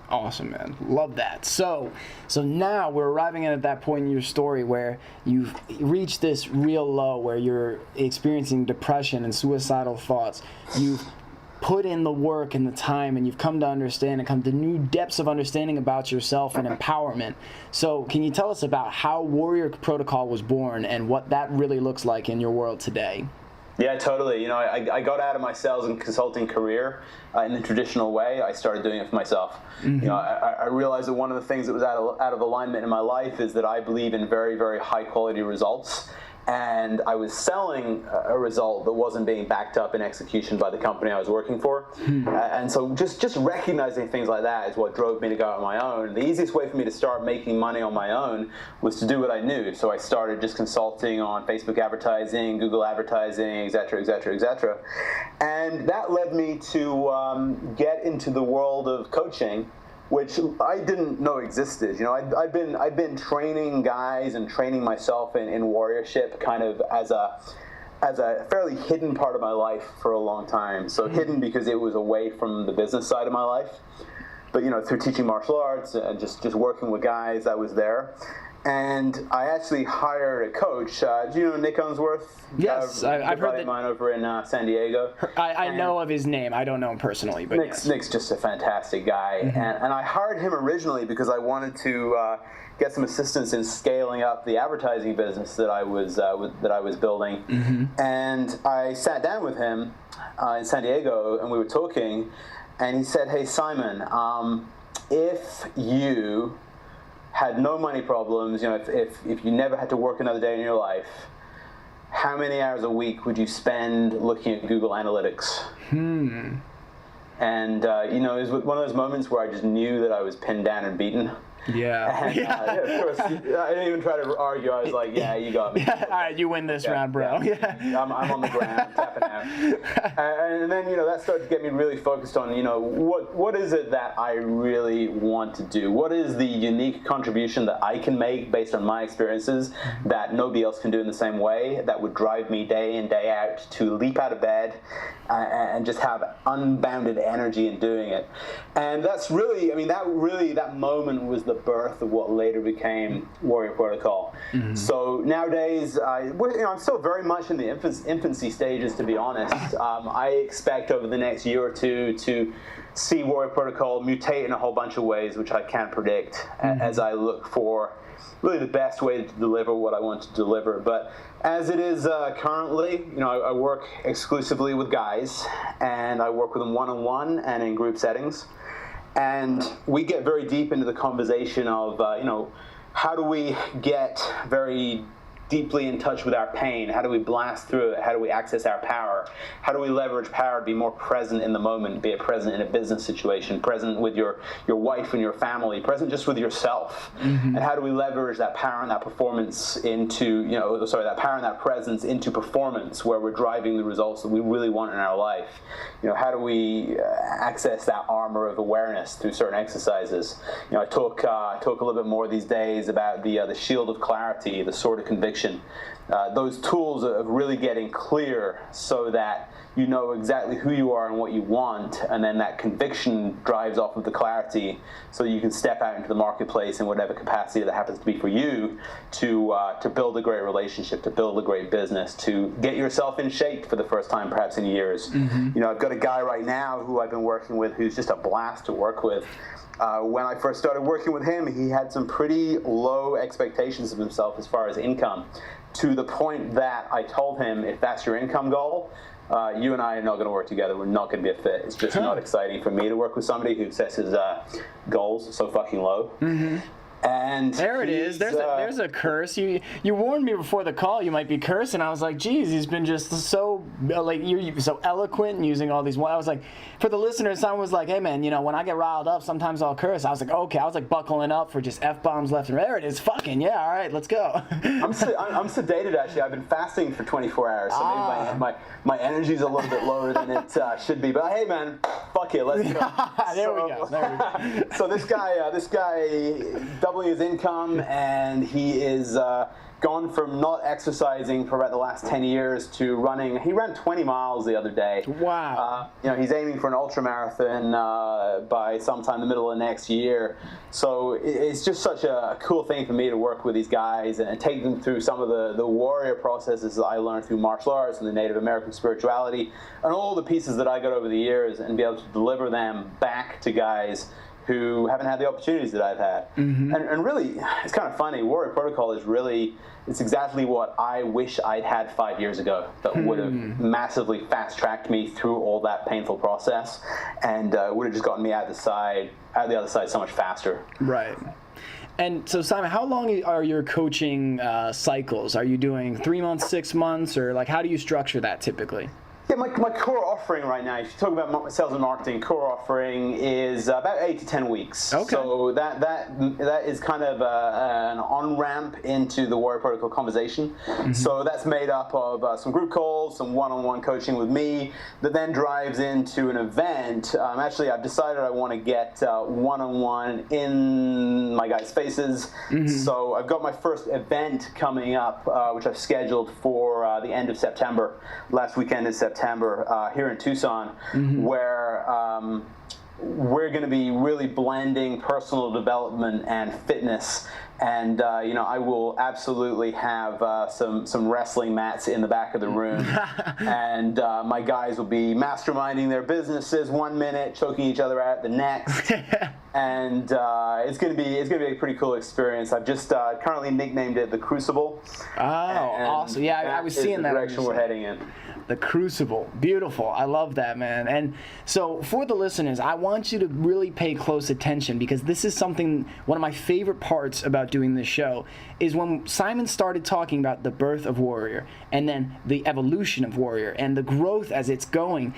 Awesome, man. Love that. So now we're arriving at that point in your story where you've reached this real low, where you're experiencing depression and suicidal thoughts. You've put in the work and the time, and you've come to understand and come to new depths of understanding about yourself and empowerment. So can you tell us about how Warrior Protocol was born and what that really looks like in your world today? Yeah, totally. I got out of my sales and consulting career in the traditional way. I started doing it for myself. Mm-hmm. I realized that one of the things that was out of alignment in my life is that I believe in very, very high quality results. And I was selling a result that wasn't being backed up in execution by the company I was working for. And so just recognizing things like that is what drove me to go out on my own. The easiest way for me to start making money on my own was to do what I knew. So I started just consulting on Facebook advertising, Google advertising, et cetera, et cetera, et cetera. And that led me to get into the world of coaching which I didn't know existed. You know, I'd been training guys and training myself in warriorship kind of as a fairly hidden part of my life for a long time. So hidden because it was away from the business side of my life. But, you know, through teaching martial arts and just working with guys, I was there. And I actually hired a coach. Do you know Nick Unsworth? Yes, I've heard that. Mine over in San Diego. I know of his name. I don't know him personally, but Nick's just a fantastic guy. And I hired him originally because I wanted to get some assistance in scaling up the advertising business that I was building. And I sat down with him in San Diego, and we were talking. And he said, "Hey Simon, if you had no money problems, you know, if you never had to work another day in your life, how many hours a week would you spend looking at Google Analytics?" And you know, it was one of those moments where I just knew that I was pinned down and beaten. Yeah. And, yeah, of course. I didn't even try to argue. I was like, "Yeah, you got me." All right, you win this round, bro. Yeah. I'm on the ground, tapping out. And then, you know, that started to get me really focused on, you know, what is it that I really want to do? What is the unique contribution that I can make based on my experiences that nobody else can do in the same way, that would drive me day in, day out to leap out of bed and just have unbounded energy in doing it? And that's really, I mean, that moment was the birth of what later became Warrior Protocol. So nowadays, I'm still very much in the infancy stages, to be honest. I expect over the next year or two to see Warrior Protocol mutate in a whole bunch of ways, which I can't predict, as I look for really the best way to deliver what I want to deliver. But as it is currently, you know, I work exclusively with guys, and I work with them one-on-one and in group settings. And we get very deep into the conversation of, you know, how do we get very deeply in touch with our pain? How do we blast through it? How do we access our power? How do we leverage power to be more present in the moment, be it present in a business situation, present with your wife and your family, present just with yourself? And how do we leverage that power and that performance into, that power and that presence into performance, where we're driving the results that we really want in our life? You know, how do we access that armor of awareness through certain exercises? You know, I talk a little bit more these days about the shield of clarity, the sword of conviction. Those tools of really getting clear so that you know exactly who you are and what you want, and then that conviction drives off of the clarity so you can step out into the marketplace in whatever capacity that happens to be for you to build a great relationship, to build a great business, to get yourself in shape for the first time perhaps in years. You know, I've got a guy right now who I've been working with who's just a blast to work with. When I first started working with him, he had some pretty low expectations of himself as far as income, to the point that I told him, if that's your income goal, you and I are not going to work together. We're not going to be a fit. It's just not exciting for me to work with somebody who sets his goals so fucking low. And there it is. There's a curse. You warned me before the call you might be cursing. I was like, geez, he's been just so you're so eloquent and using all these. I was like, for the listeners, someone was like, hey man, you know, when I get riled up, sometimes I'll curse. I was like, okay. I was like buckling up for just F-bombs left and right. There it is. Fucking yeah. All right, let's go. I'm sedated actually. I've been fasting for 24 hours, so maybe my energy's a little bit lower than it should be. But hey man, fuck it, let's go. There we go. So this guy doubling his income, and he is gone from not exercising for about the last 10 years to running. He ran 20 miles the other day. Wow. You know, he's aiming for an ultra marathon by sometime in the middle of next year. So it's just such a cool thing for me to work with these guys and take them through some of the warrior processes that I learned through martial arts and the Native American spirituality and all the pieces that I got over the years, and be able to deliver them back to guys who haven't had the opportunities that I've had. And really, it's kind of funny, Warrior Protocol is really, it's exactly what I wish I'd had 5 years ago that would have massively fast-tracked me through all that painful process, and would have just gotten me out the other side so much faster. Right. And so, Simon, how long are your coaching cycles? Are you doing 3 months, 6 months, or like how do you structure that typically? Yeah, my core offering right now, if you talk about sales and marketing, core offering is about 8 to 10 weeks. Okay. So that is kind of an on-ramp into the Warrior Protocol conversation. So that's made up of some group calls, some one-on-one coaching with me, that then drives into an event. Actually, I've decided I want to get one-on-one in my guys' spaces. So I've got my first event coming up, which I've scheduled for the end of September, last weekend in September, here in Tucson, where we're going to be really blending personal development and fitness. And I will absolutely have some wrestling mats in the back of the room, and my guys will be masterminding their businesses 1 minute, choking each other out the next, and it's going to be a pretty cool experience. I've just currently nicknamed it the Crucible. Oh, awesome! Yeah, I was seeing that. The direction we're heading in. The Crucible. Beautiful. I love that, man. And so for the listeners, I want you to really pay close attention, because this is something, one of my favorite parts about doing this show is when Simon started talking about the birth of Warrior and then the evolution of Warrior and the growth as it's going.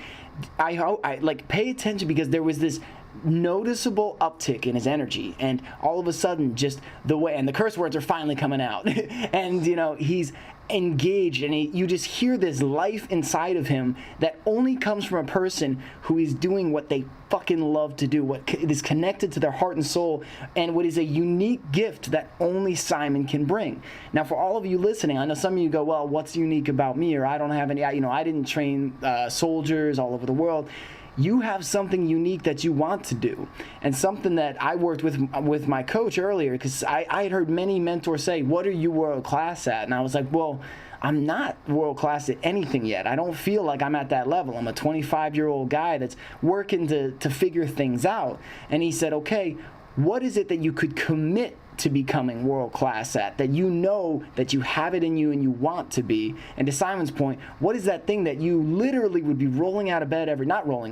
I like pay attention, because there was this noticeable uptick in his energy, and all of a sudden just the way, and the curse words are finally coming out and he's engaged, and you just hear this life inside of him that only comes from a person who is doing what they fucking love to do, what is connected to their heart and soul, and what is a unique gift that only Simon can bring. Now, for all of you listening, I know some of you go, well, what's unique about me? Or I don't have any, I didn't train soldiers all over the world. You have something unique that you want to do, and something that I worked with my coach earlier, because I had heard many mentors say, what are you world class at? And I was like, well, I'm not world class at anything yet. I don't feel like I'm at that level. I'm a 25-year-old guy that's working to figure things out. And he said, okay, what is it that you could commit to becoming world class at, that you know that you have it in you and you want to be? And to Simon's point, what is that thing that you literally would be rolling out of bed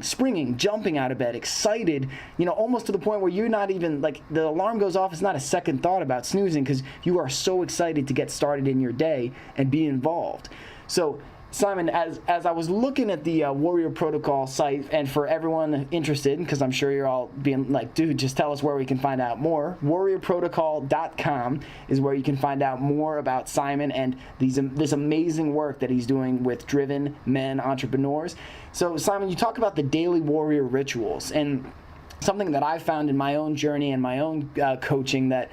springing, jumping out of bed, excited, almost to the point where you're not even, like, the alarm goes off, it's not a second thought about snoozing, because you are so excited to get started in your day and be involved. So Simon, as I was looking at the Warrior Protocol site, and for everyone interested, because I'm sure you're all being like, dude, just tell us where we can find out more, warriorprotocol.com is where you can find out more about Simon and this amazing work that he's doing with driven men entrepreneurs. So Simon, you talk about the daily warrior rituals, and something that I found in my own journey and my own coaching that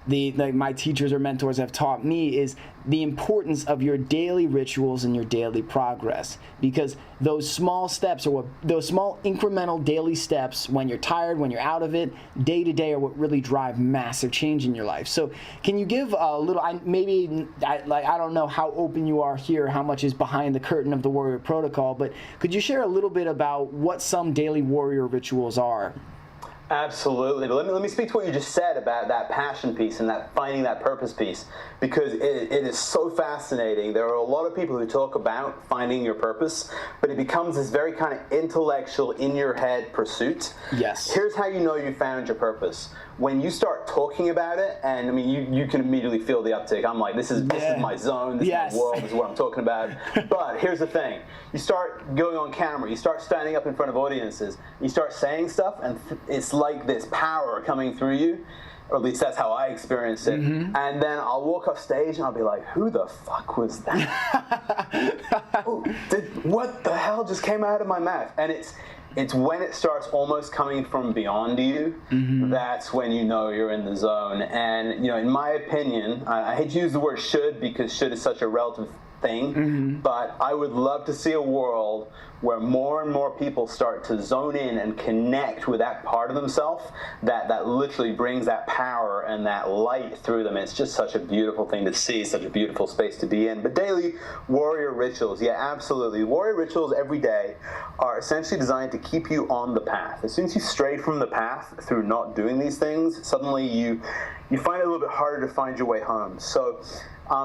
my teachers or mentors have taught me is the importance of your daily rituals and your daily progress, because those small steps, or those small incremental daily steps, when you're tired, when you're out of it, day to day, are what really drive massive change in your life. So can you give a little, I don't know how open you are here, how much is behind the curtain of the Warrior Protocol, but could you share a little bit about what some daily warrior rituals are? Absolutely. But let me speak to what you just said about that passion piece and that finding that purpose piece, because it is so fascinating. There are a lot of people who talk about finding your purpose, but it becomes this very kind of intellectual, in your head pursuit. Yes. Here's how you know you found your purpose. When you start talking about it, and I mean, you can immediately feel the uptick. I'm like, this is my zone, this is my world, this is what I'm talking about. But here's the thing. You start going on camera, you start standing up in front of audiences, you start saying stuff, and it's like this power coming through you, or at least that's how I experienced it. And then I'll walk off stage and I'll be like, who the fuck was that? What the hell just came out of my mouth? And it's when it starts almost coming from beyond you, that's when you know you're in the zone. And in my opinion, I hate to use the word should, because should is such a relative thing, but I would love to see a world where more and more people start to zone in and connect with that part of themselves that literally brings that power and that light through them. It's just such a beautiful thing to see, such a beautiful space to be in. But daily warrior rituals, yeah, absolutely. Warrior rituals every day are essentially designed to keep you on the path. As soon as you stray from the path through not doing these things, suddenly you find it a little bit harder to find your way home. So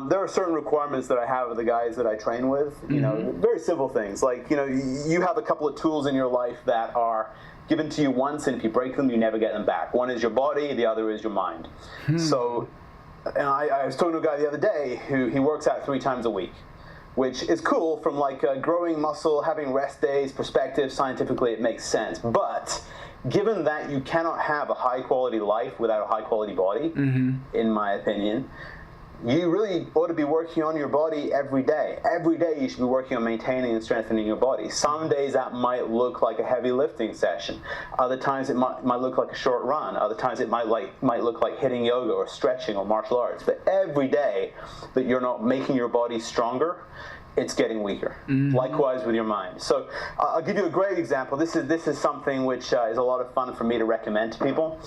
there are certain requirements that I have with the guys that I train with, very simple things. Like, you have a couple of tools in your life that are given to you once, and if you break them, you never get them back. One is your body, the other is your mind. So, and I was talking to a guy the other day who he works out 3 times a week. which is cool from like growing muscle, having rest days perspective. Scientifically, it makes sense. But given that you cannot have a high quality life without a high quality body, in my opinion, you really ought to be working on your body every day. Every day you should be working on maintaining and strengthening your body. Some days that might look like a heavy lifting session. Other times it might look like a short run. Other times it might look like hitting yoga or stretching or martial arts. But every day that you're not making your body stronger, it's getting weaker. Likewise with your mind. So I'll give you a great example. This is something which is a lot of fun for me to recommend to people.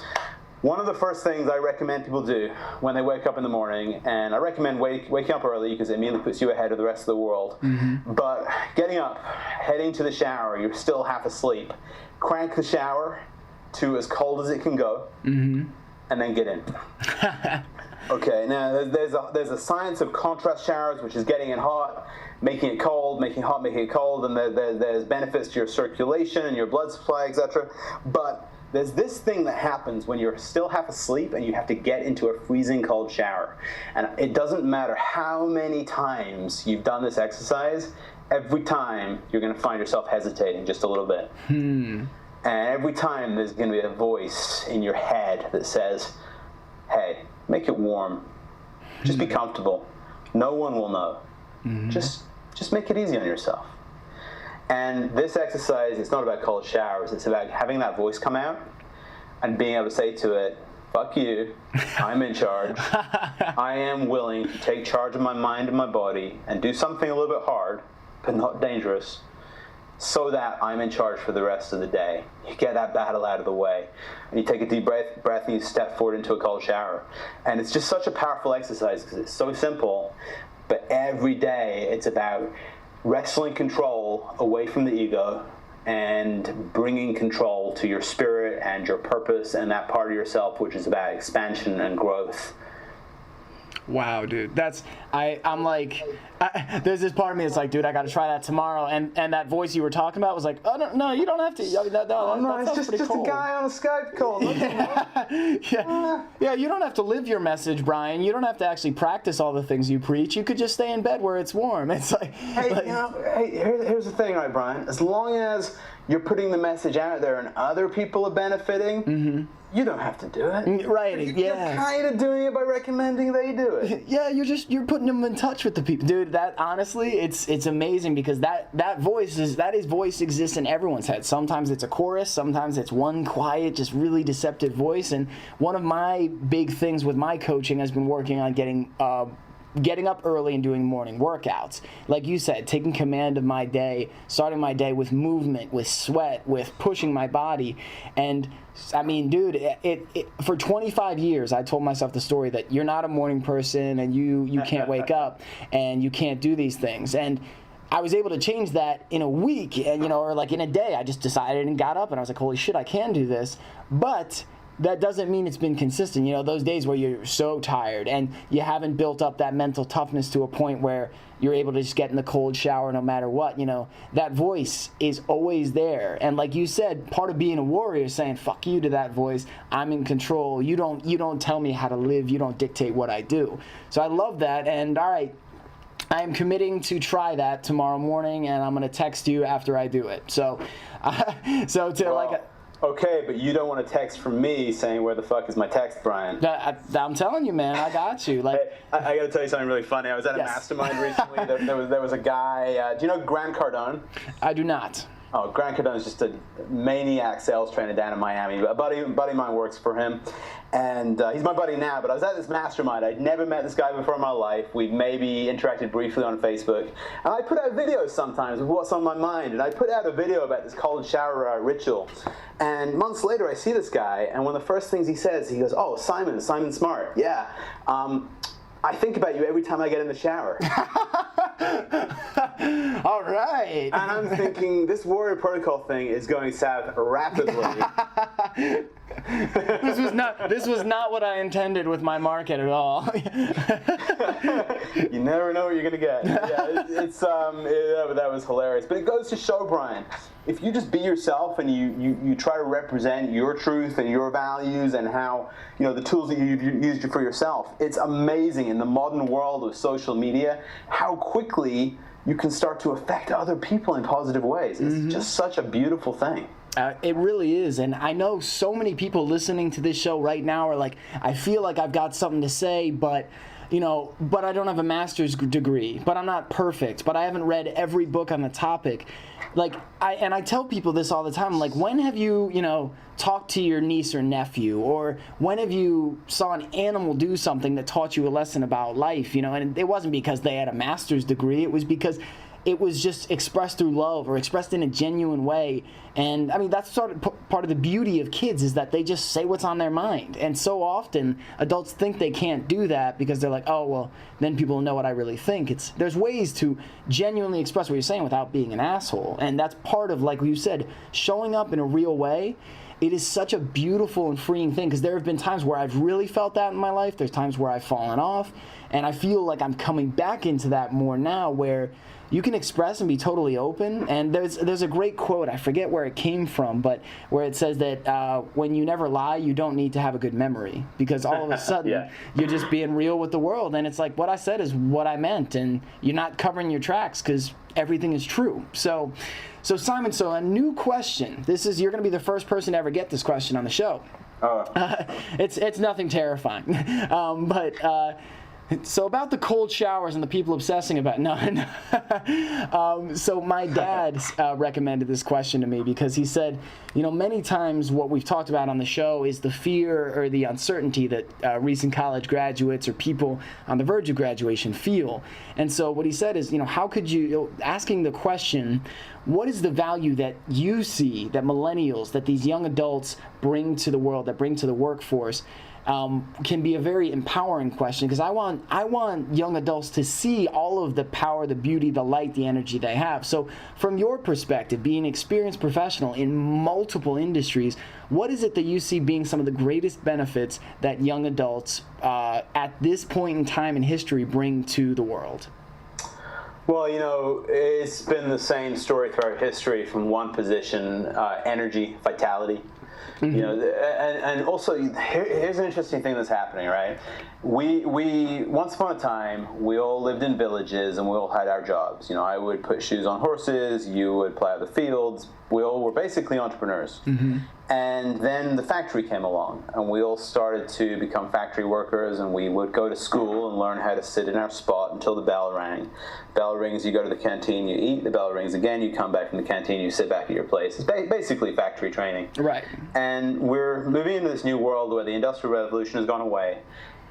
One of the first things I recommend people do when they wake up in the morning, and I recommend waking up early because it immediately puts you ahead of the rest of the world, but getting up, heading to the shower, you're still half asleep, crank the shower to as cold as it can go, and then get in. Okay, now there's a science of contrast showers, which is getting it hot, making it cold, making it hot, making it cold, and there's benefits to your circulation and your blood supply, etc. But there's this thing that happens when you're still half asleep and you have to get into a freezing cold shower. And it doesn't matter how many times you've done this exercise, every time you're going to find yourself hesitating just a little bit. And every time there's going to be a voice in your head that says, hey, make it warm. Just be comfortable. No one will know. Just make it easy on yourself. And this exercise, it's not about cold showers. It's about having that voice come out and being able to say to it, fuck you, I'm in charge. I am willing to take charge of my mind and my body and do something a little bit hard, but not dangerous, so that I'm in charge for the rest of the day. You get that battle out of the way. And you take a deep breath and you step forward into a cold shower. And it's just such a powerful exercise because it's so simple, but every day it's about wrestling control away from the ego and bringing control to your spirit and your purpose and that part of yourself which is about expansion and growth. Wow, dude, I'm like, there's this part of me that's like, dude, I got to try that tomorrow. And that voice you were talking about was like, oh no, you don't have to. I mean, that it's just cool. A guy on a Skype call. Yeah, you don't have to live your message, Brian. You don't have to actually practice all the things you preach. You could just stay in bed where it's warm. It's like, here's the thing, right, Brian? As long as you're putting the message out there and other people are benefiting, you don't have to do it. Right, You're kind of doing it by recommending they do it. Yeah, you're putting them in touch with the people. Dude, that honestly, it's amazing because that voice exists in everyone's head. Sometimes it's a chorus, sometimes it's one quiet, just really deceptive voice. And one of my big things with my coaching has been working on getting up early and doing morning workouts. Like you said, taking command of my day, starting my day with movement, with sweat, with pushing my body. And I mean, dude, for 25 years, I told myself the story that you're not a morning person and you can't wake up and you can't do these things. And I was able to change that in a week, and or like in a day. I just decided and got up and I was like, holy shit, I can do this. But that doesn't mean it's been consistent. Those days where you're so tired and you haven't built up that mental toughness to a point where you're able to just get in the cold shower no matter what, that voice is always there. And like you said, part of being a warrior is saying, fuck you to that voice. I'm in control. You don't tell me how to live. You don't dictate what I do. So I love that. And all right, I am committing to try that tomorrow morning, and I'm going to text you after I do it. Okay, but you don't want to text from me saying, where the fuck is my text, Brian? I'm telling you, man, I got you. Like, I got to tell you something really funny. I was at a mastermind recently. There was a guy, do you know Grant Cardone? I do not. Oh, Grant Cardone is just a maniac sales trainer down in Miami. A buddy of mine works for him, and he's my buddy now, but I was at this mastermind. I'd never met this guy before in my life. We'd maybe interacted briefly on Facebook, and I put out videos sometimes of what's on my mind, and I put out a video about this cold shower ritual, and months later I see this guy, and one of the first things he says, he goes, oh, Simon Smart, yeah, I think about you every time I get in the shower. All right. And I'm thinking, this warrior protocol thing is going south rapidly. This was not what I intended with my market at all. You never know what you're gonna get. Yeah, that was hilarious. But it goes to show, Brian, if you just be yourself and you try to represent your truth and your values and how the tools that you've used for yourself, it's amazing in the modern world of social media how quickly you can start to affect other people in positive ways. It's just such a beautiful thing. It really is, and I know so many people listening to this show right now are like, I feel like I've got something to say, but I don't have a master's degree, but I'm not perfect, but I haven't read every book on the topic. Like, I tell people this all the time, like, when have you, talked to your niece or nephew, or when have you saw an animal do something that taught you a lesson about life, and it wasn't because they had a master's degree, it was because it was just expressed through love or expressed in a genuine way. And I mean, that's sort of part of the beauty of kids, is that they just say what's on their mind. And so often adults think they can't do that because they're like, oh, well, then people will know what I really think. There's ways to genuinely express what you're saying without being an asshole. And that's part of, like you said, showing up in a real way. It is such a beautiful and freeing thing, because there have been times where I've really felt that in my life. There's times where I've fallen off, and I feel like I'm coming back into that more now, where you can express and be totally open. And there's a great quote, I forget where it came from, but where it says that when you never lie, you don't need to have a good memory, because all of a sudden you're just being real with the world, and it's like, what I said is what I meant, and you're not covering your tracks because everything is true. So Simon, a new question. You're going to be the first person to ever get this question on the show. It's nothing terrifying, so about the cold showers and the people obsessing about so my dad recommended this question to me, because he said, many times what we've talked about on the show is the fear or the uncertainty that recent college graduates or people on the verge of graduation feel. And so what he said is, how could you, asking the question, what is the value that you see that millennials, that these young adults bring to the world, that bring to the workforce, can be a very empowering question, because I want young adults to see all of the power, the beauty, the light, the energy they have. So from your perspective, being an experienced professional in multiple industries, what is it that you see being some of the greatest benefits that young adults at this point in time in history bring to the world? Well, it's been the same story throughout history, from one position, energy, vitality. And also, here's an interesting thing that's happening, right? We once upon a time, we all lived in villages and we all had our jobs. I would put shoes on horses, you would plow the fields. We all were basically entrepreneurs. And then the factory came along, and we all started to become factory workers, and we would go to school and learn how to sit in our spot until the bell rang. Bell rings, you go to the canteen, you eat. The bell rings again, you come back from the canteen, you sit back at your place. It's basically factory training. Right. And we're moving into this new world where the Industrial Revolution has gone away,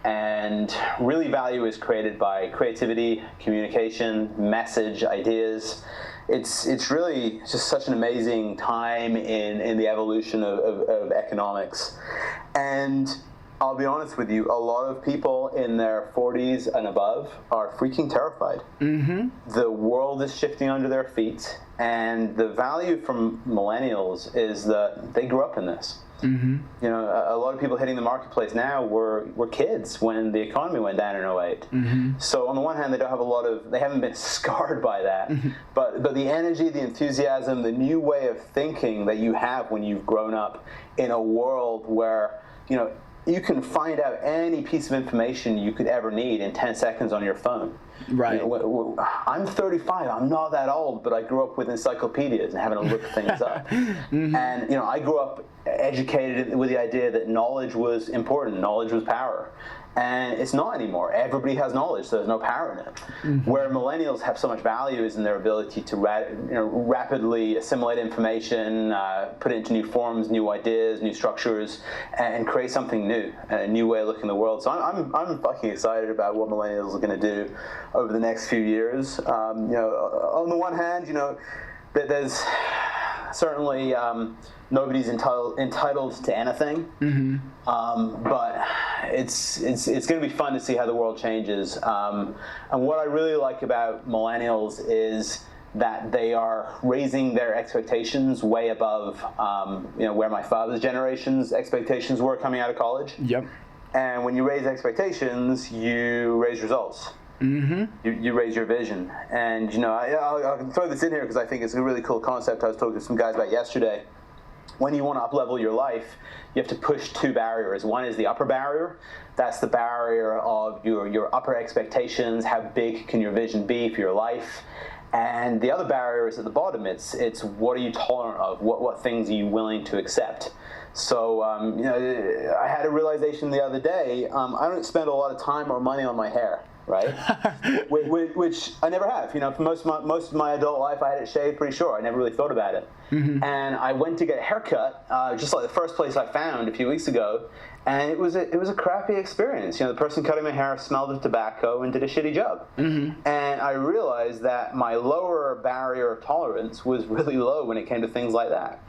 and really value is created by creativity, communication, message, ideas. It's really just such an amazing time in the evolution of economics. And I'll be honest with you, a lot of people in their 40s and above are freaking terrified. The world is shifting under their feet, and the value from millennials is that they grew up in this. A lot of people hitting the marketplace now were kids when the economy went down in 08. So on the one hand, they haven't been scarred by that, but the energy, the enthusiasm, the new way of thinking that you have when you've grown up in a world where, you can find out any piece of information you could ever need in 10 seconds on your phone. Right. I'm 35. I'm not that old, but I grew up with encyclopedias and having to look things up. And I grew up educated with the idea that knowledge was important, knowledge was power. And it's not anymore. Everybody has knowledge, so there's no power in it. Where millennials have so much value is in their ability to rapidly assimilate information, put it into new forms, new ideas, new structures, and create something new, a new way of looking at the world. So I'm fucking excited about what millennials are going to do over the next few years. On the one hand, there's certainly nobody's entitled to anything, but it's going to be fun to see how the world changes. And what I really like about millennials is that they are raising their expectations way above where my father's generation's expectations were coming out of college. Yep. And when you raise expectations, you raise results. You raise your vision. And I can throw this in here because I think it's a really cool concept I was talking to some guys about yesterday. When you want to up-level your life, you have to push two barriers. One is the upper barrier. That's the barrier of your upper expectations. How big can your vision be for your life? And the other barrier is at the bottom. It's what are you tolerant of? What things are you willing to accept? So, I had a realization the other day. I don't spend a lot of time or money on my hair, right? which I never have. For most of my adult life, I had it shaved pretty short. I never really thought about it. Mm-hmm. And I went to get a haircut, just like the first place I found a few weeks ago, and it was a crappy experience. The person cutting my hair smelled of tobacco and did a shitty job. Mm-hmm. And I realized that my lower barrier of tolerance was really low when it came to things like that.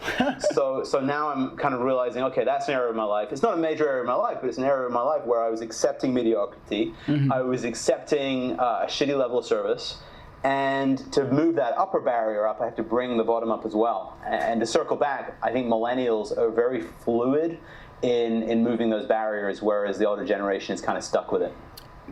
So now I'm kind of realizing, okay, that's an area of my life. It's not a major area of my life, but it's an area of my life where I was accepting mediocrity. Mm-hmm. I was accepting a shitty level of service. And to move that upper barrier up, I have to bring the bottom up as well. And to circle back, I think millennials are very fluid in moving those barriers, whereas the older generation is kind of stuck with it.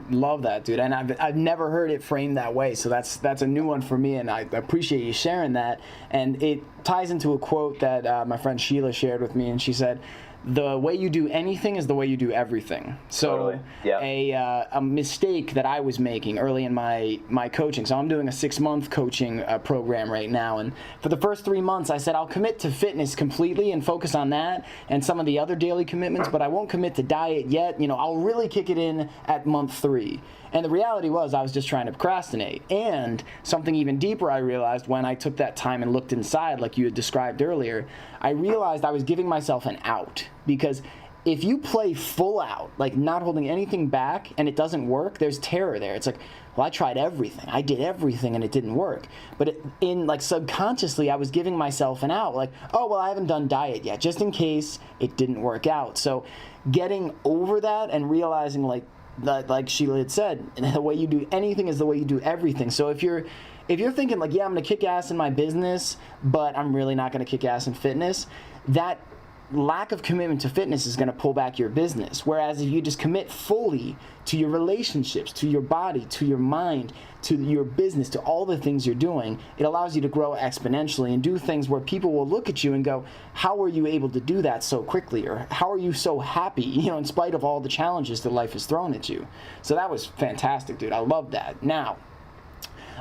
Love that, dude. And I've never heard it framed that way, so that's a new one for me, and I appreciate you sharing that. And it ties into a quote that my friend Sheila shared with me, and she said, the way you do anything is the way you do everything. So totally. Yeah. A mistake that I was making early in my coaching. So I'm doing a 6-month coaching program right now. And for the first 3 months, I said I'll commit to fitness completely and focus on that and some of the other daily commitments, but I won't commit to diet yet. I'll really kick it in at month 3. And the reality was I was just trying to procrastinate. And something even deeper I realized when I took that time and looked inside, like you had described earlier, I realized I was giving myself an out. Because if you play full out, like not holding anything back, and it doesn't work, there's terror there. It's like, well, I tried everything. I did everything and it didn't work. But subconsciously, I was giving myself an out. Like, oh, well, I haven't done diet yet, just in case it didn't work out. So getting over that and realizing, like Sheila had said, the way you do anything is the way you do everything. So if you're thinking like, yeah, I'm going to kick ass in my business, but I'm really not going to kick ass in fitness, that lack of commitment to fitness is going to pull back your business. Whereas if you just commit fully to your relationships, to your body, to your mind, to your business, to all the things you're doing, it allows you to grow exponentially and do things where people will look at you and go, how are you able to do that so quickly? Or how are you so happy, in spite of all the challenges that life has thrown at you? So that was fantastic, dude. I love that. Now,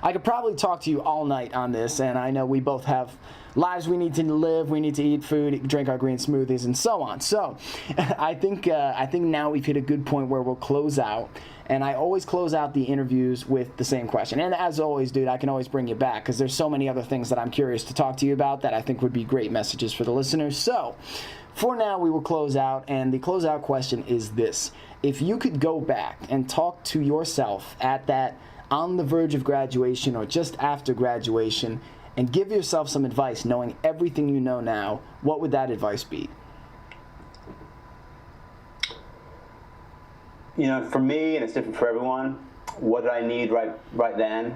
I could probably talk to you all night on this, and I know we both have lives we need to live, we need to eat food, drink our green smoothies, and so on. So I think now we've hit a good point where we'll close out. And I always close out the interviews with the same question. And as always, dude, I can always bring you back because there's so many other things that I'm curious to talk to you about that I think would be great messages for the listeners. So for now, we will close out. And the closeout question is this. If you could go back and talk to yourself at that on the verge of graduation or just after graduation and give yourself some advice knowing everything you know now, what would that advice be? For me, and it's different for everyone, what did I need right then?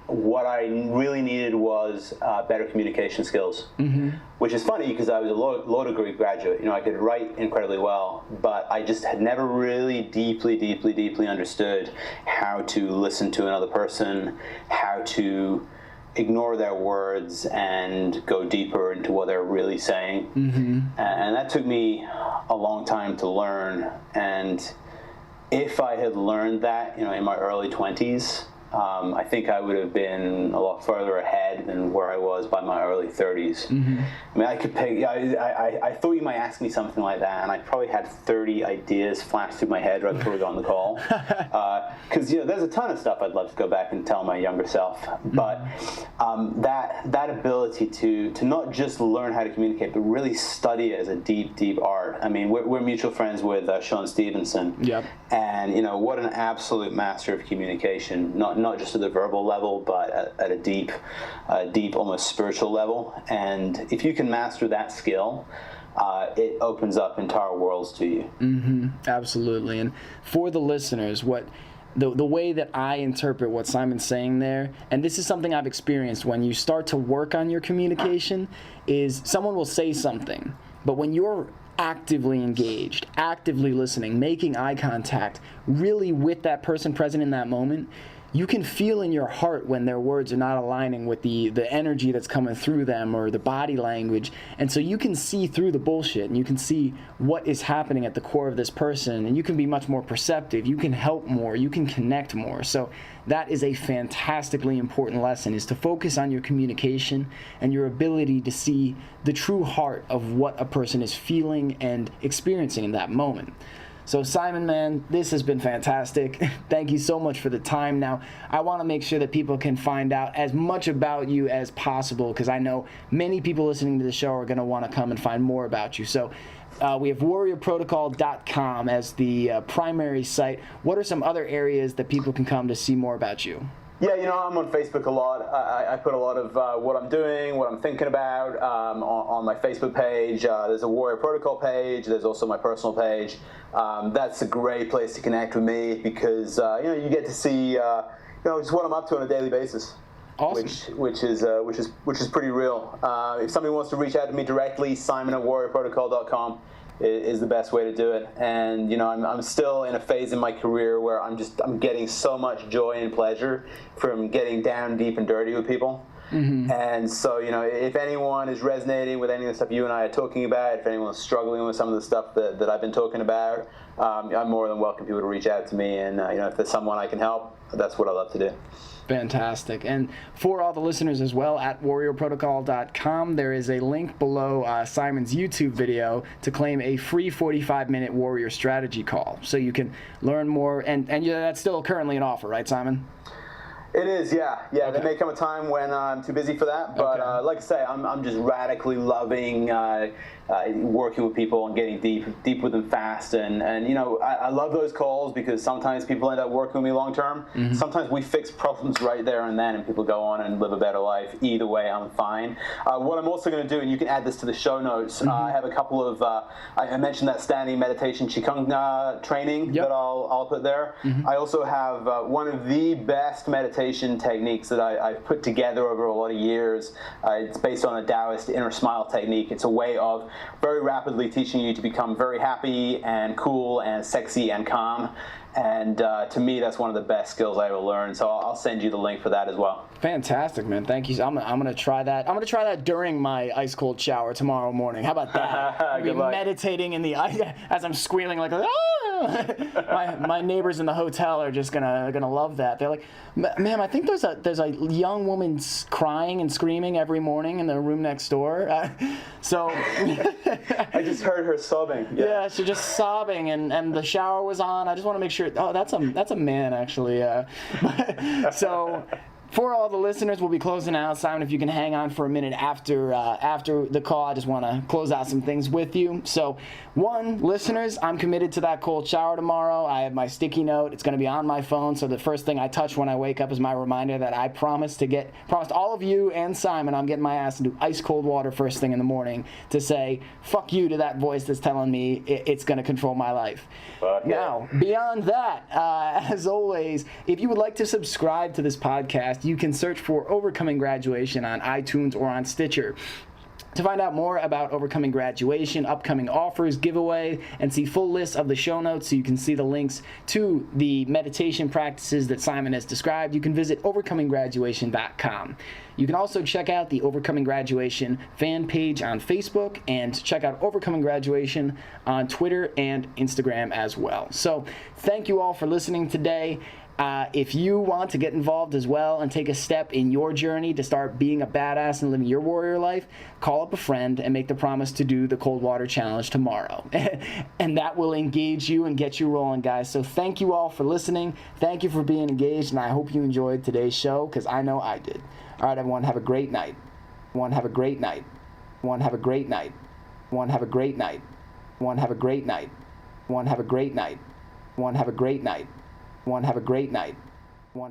What I really needed was better communication skills, mm-hmm. which is funny because I was a law degree graduate. I could write incredibly well, but I just had never really deeply understood how to listen to another person, how to ignore their words and go deeper into what they're really saying. Mm-hmm. And that took me a long time to learn. And if I had learned that, in my early 20s, I think I would have been a lot further ahead than where I was by my early 30s. Mm-hmm. I mean, I could pick. I thought you might ask me something like that, and I probably had 30 ideas flash through my head right before we got on the call. Because there's a ton of stuff I'd love to go back and tell my younger self. But that ability to not just learn how to communicate, but really study it as a deep art. I mean, we're mutual friends with Sean Stevenson. Yep. And what an absolute master of communication. Not just at the verbal level, but at a deep, almost spiritual level. And if you can master that skill, it opens up entire worlds to you. Mm-hmm. Absolutely. And for the listeners, the way that I interpret what Simon's saying there, and this is something I've experienced when you start to work on your communication, is someone will say something, but when you're actively engaged, actively listening, making eye contact, really with that person present in that moment, you can feel in your heart when their words are not aligning with the energy that's coming through them or the body language. And so you can see through the bullshit, and you can see what is happening at the core of this person, and you can be much more perceptive. You can help more. You can connect more. So that is a fantastically important lesson, is to focus on your communication and your ability to see the true heart of what a person is feeling and experiencing in that moment. So Simon, man, this has been fantastic. Thank you so much for the time. Now, I want to make sure that people can find out as much about you as possible, because I know many people listening to the show are going to want to come and find more about you. So we have warriorprotocol.com as the primary site. What are some other areas that people can come to see more about you? Yeah, I'm on Facebook a lot. I put a lot of what I'm doing, what I'm thinking about on my Facebook page. There's a Warrior Protocol page. There's also my personal page. That's a great place to connect with me, because you get to see just what I'm up to on a daily basis. Awesome. Which is pretty real. If somebody wants to reach out to me directly, simon@warriorprotocol.com is the best way to do it. And I'm still in a phase in my career where I'm getting so much joy and pleasure from getting down deep and dirty with people. Mm-hmm. And so if anyone is resonating with any of the stuff you and I are talking about, if anyone's struggling with some of the stuff that I've been talking about, I'm more than welcome people to reach out to me. And if there's someone I can help, that's what I love to do. Fantastic. And for all the listeners as well, at warriorprotocol.com, there is a link below Simon's YouTube video to claim a free 45-minute warrior strategy call. So you can learn more. And that's still currently an offer, right, Simon? It is, yeah. Okay. There may come a time when I'm too busy for that, but okay. Like I say, I'm just radically loving working with people and getting deep with them fast, and I love those calls, because sometimes people end up working with me long term. Mm-hmm. Sometimes we fix problems right there and then, and people go on and live a better life. Either way, I'm fine. What I'm also going to do, and you can add this to the show notes, mm-hmm. I have a couple of I mentioned that standing meditation Qigong training that I'll put there. Mm-hmm. I also have one of the best meditation techniques that I've put together over a lot of years. It's based on a Taoist inner smile technique. It's a way of very rapidly teaching you to become very happy and cool and sexy and calm. And to me, that's one of the best skills I ever learned. So I'll send you the link for that as well. Fantastic, man. Thank you. I'm gonna try that. I'm gonna try that during my ice cold shower tomorrow morning. How about that? Good luck. Meditating in the ice as I'm squealing like, ah! my neighbors in the hotel are just gonna love that. They're like, ma'am, I think there's a young woman crying and screaming every morning in the room next door. So I just heard her sobbing. Yeah, she's just sobbing, and the shower was on. I just want to make sure. Oh, that's a man, actually. So, for all the listeners, we'll be closing out. Simon, if you can hang on for a minute after the call, I just want to close out some things with you. So, one, listeners, I'm committed to that cold shower tomorrow. I have my sticky note. It's going to be on my phone, so the first thing I touch when I wake up is my reminder that I promised all of you and Simon I'm getting my ass into ice cold water first thing in the morning to say, fuck you to that voice that's telling me it's going to control my life. Okay. Now, beyond that, as always, if you would like to subscribe to this podcast, you can search for Overcoming Graduation on iTunes or on Stitcher. To find out more about Overcoming Graduation, upcoming offers, giveaway, and see full lists of the show notes so you can see the links to the meditation practices that Simon has described, you can visit overcominggraduation.com. You can also check out the Overcoming Graduation fan page on Facebook and check out Overcoming Graduation on Twitter and Instagram as well. So thank you all for listening today. If you want to get involved as well and take a step in your journey to start being a badass and living your warrior life, call up a friend and make the promise to do the cold water challenge tomorrow. And that will engage you and get you rolling, guys. So thank you all for listening. Thank you for being engaged, and I hope you enjoyed today's show, because I know I did. All right, everyone, have a great night. Everyone, have a great night. Everyone, have a great night. Everyone, have a great night. Everyone, have a great night. Everyone, have a great night. Everyone, have a great night. Everyone, have a great night.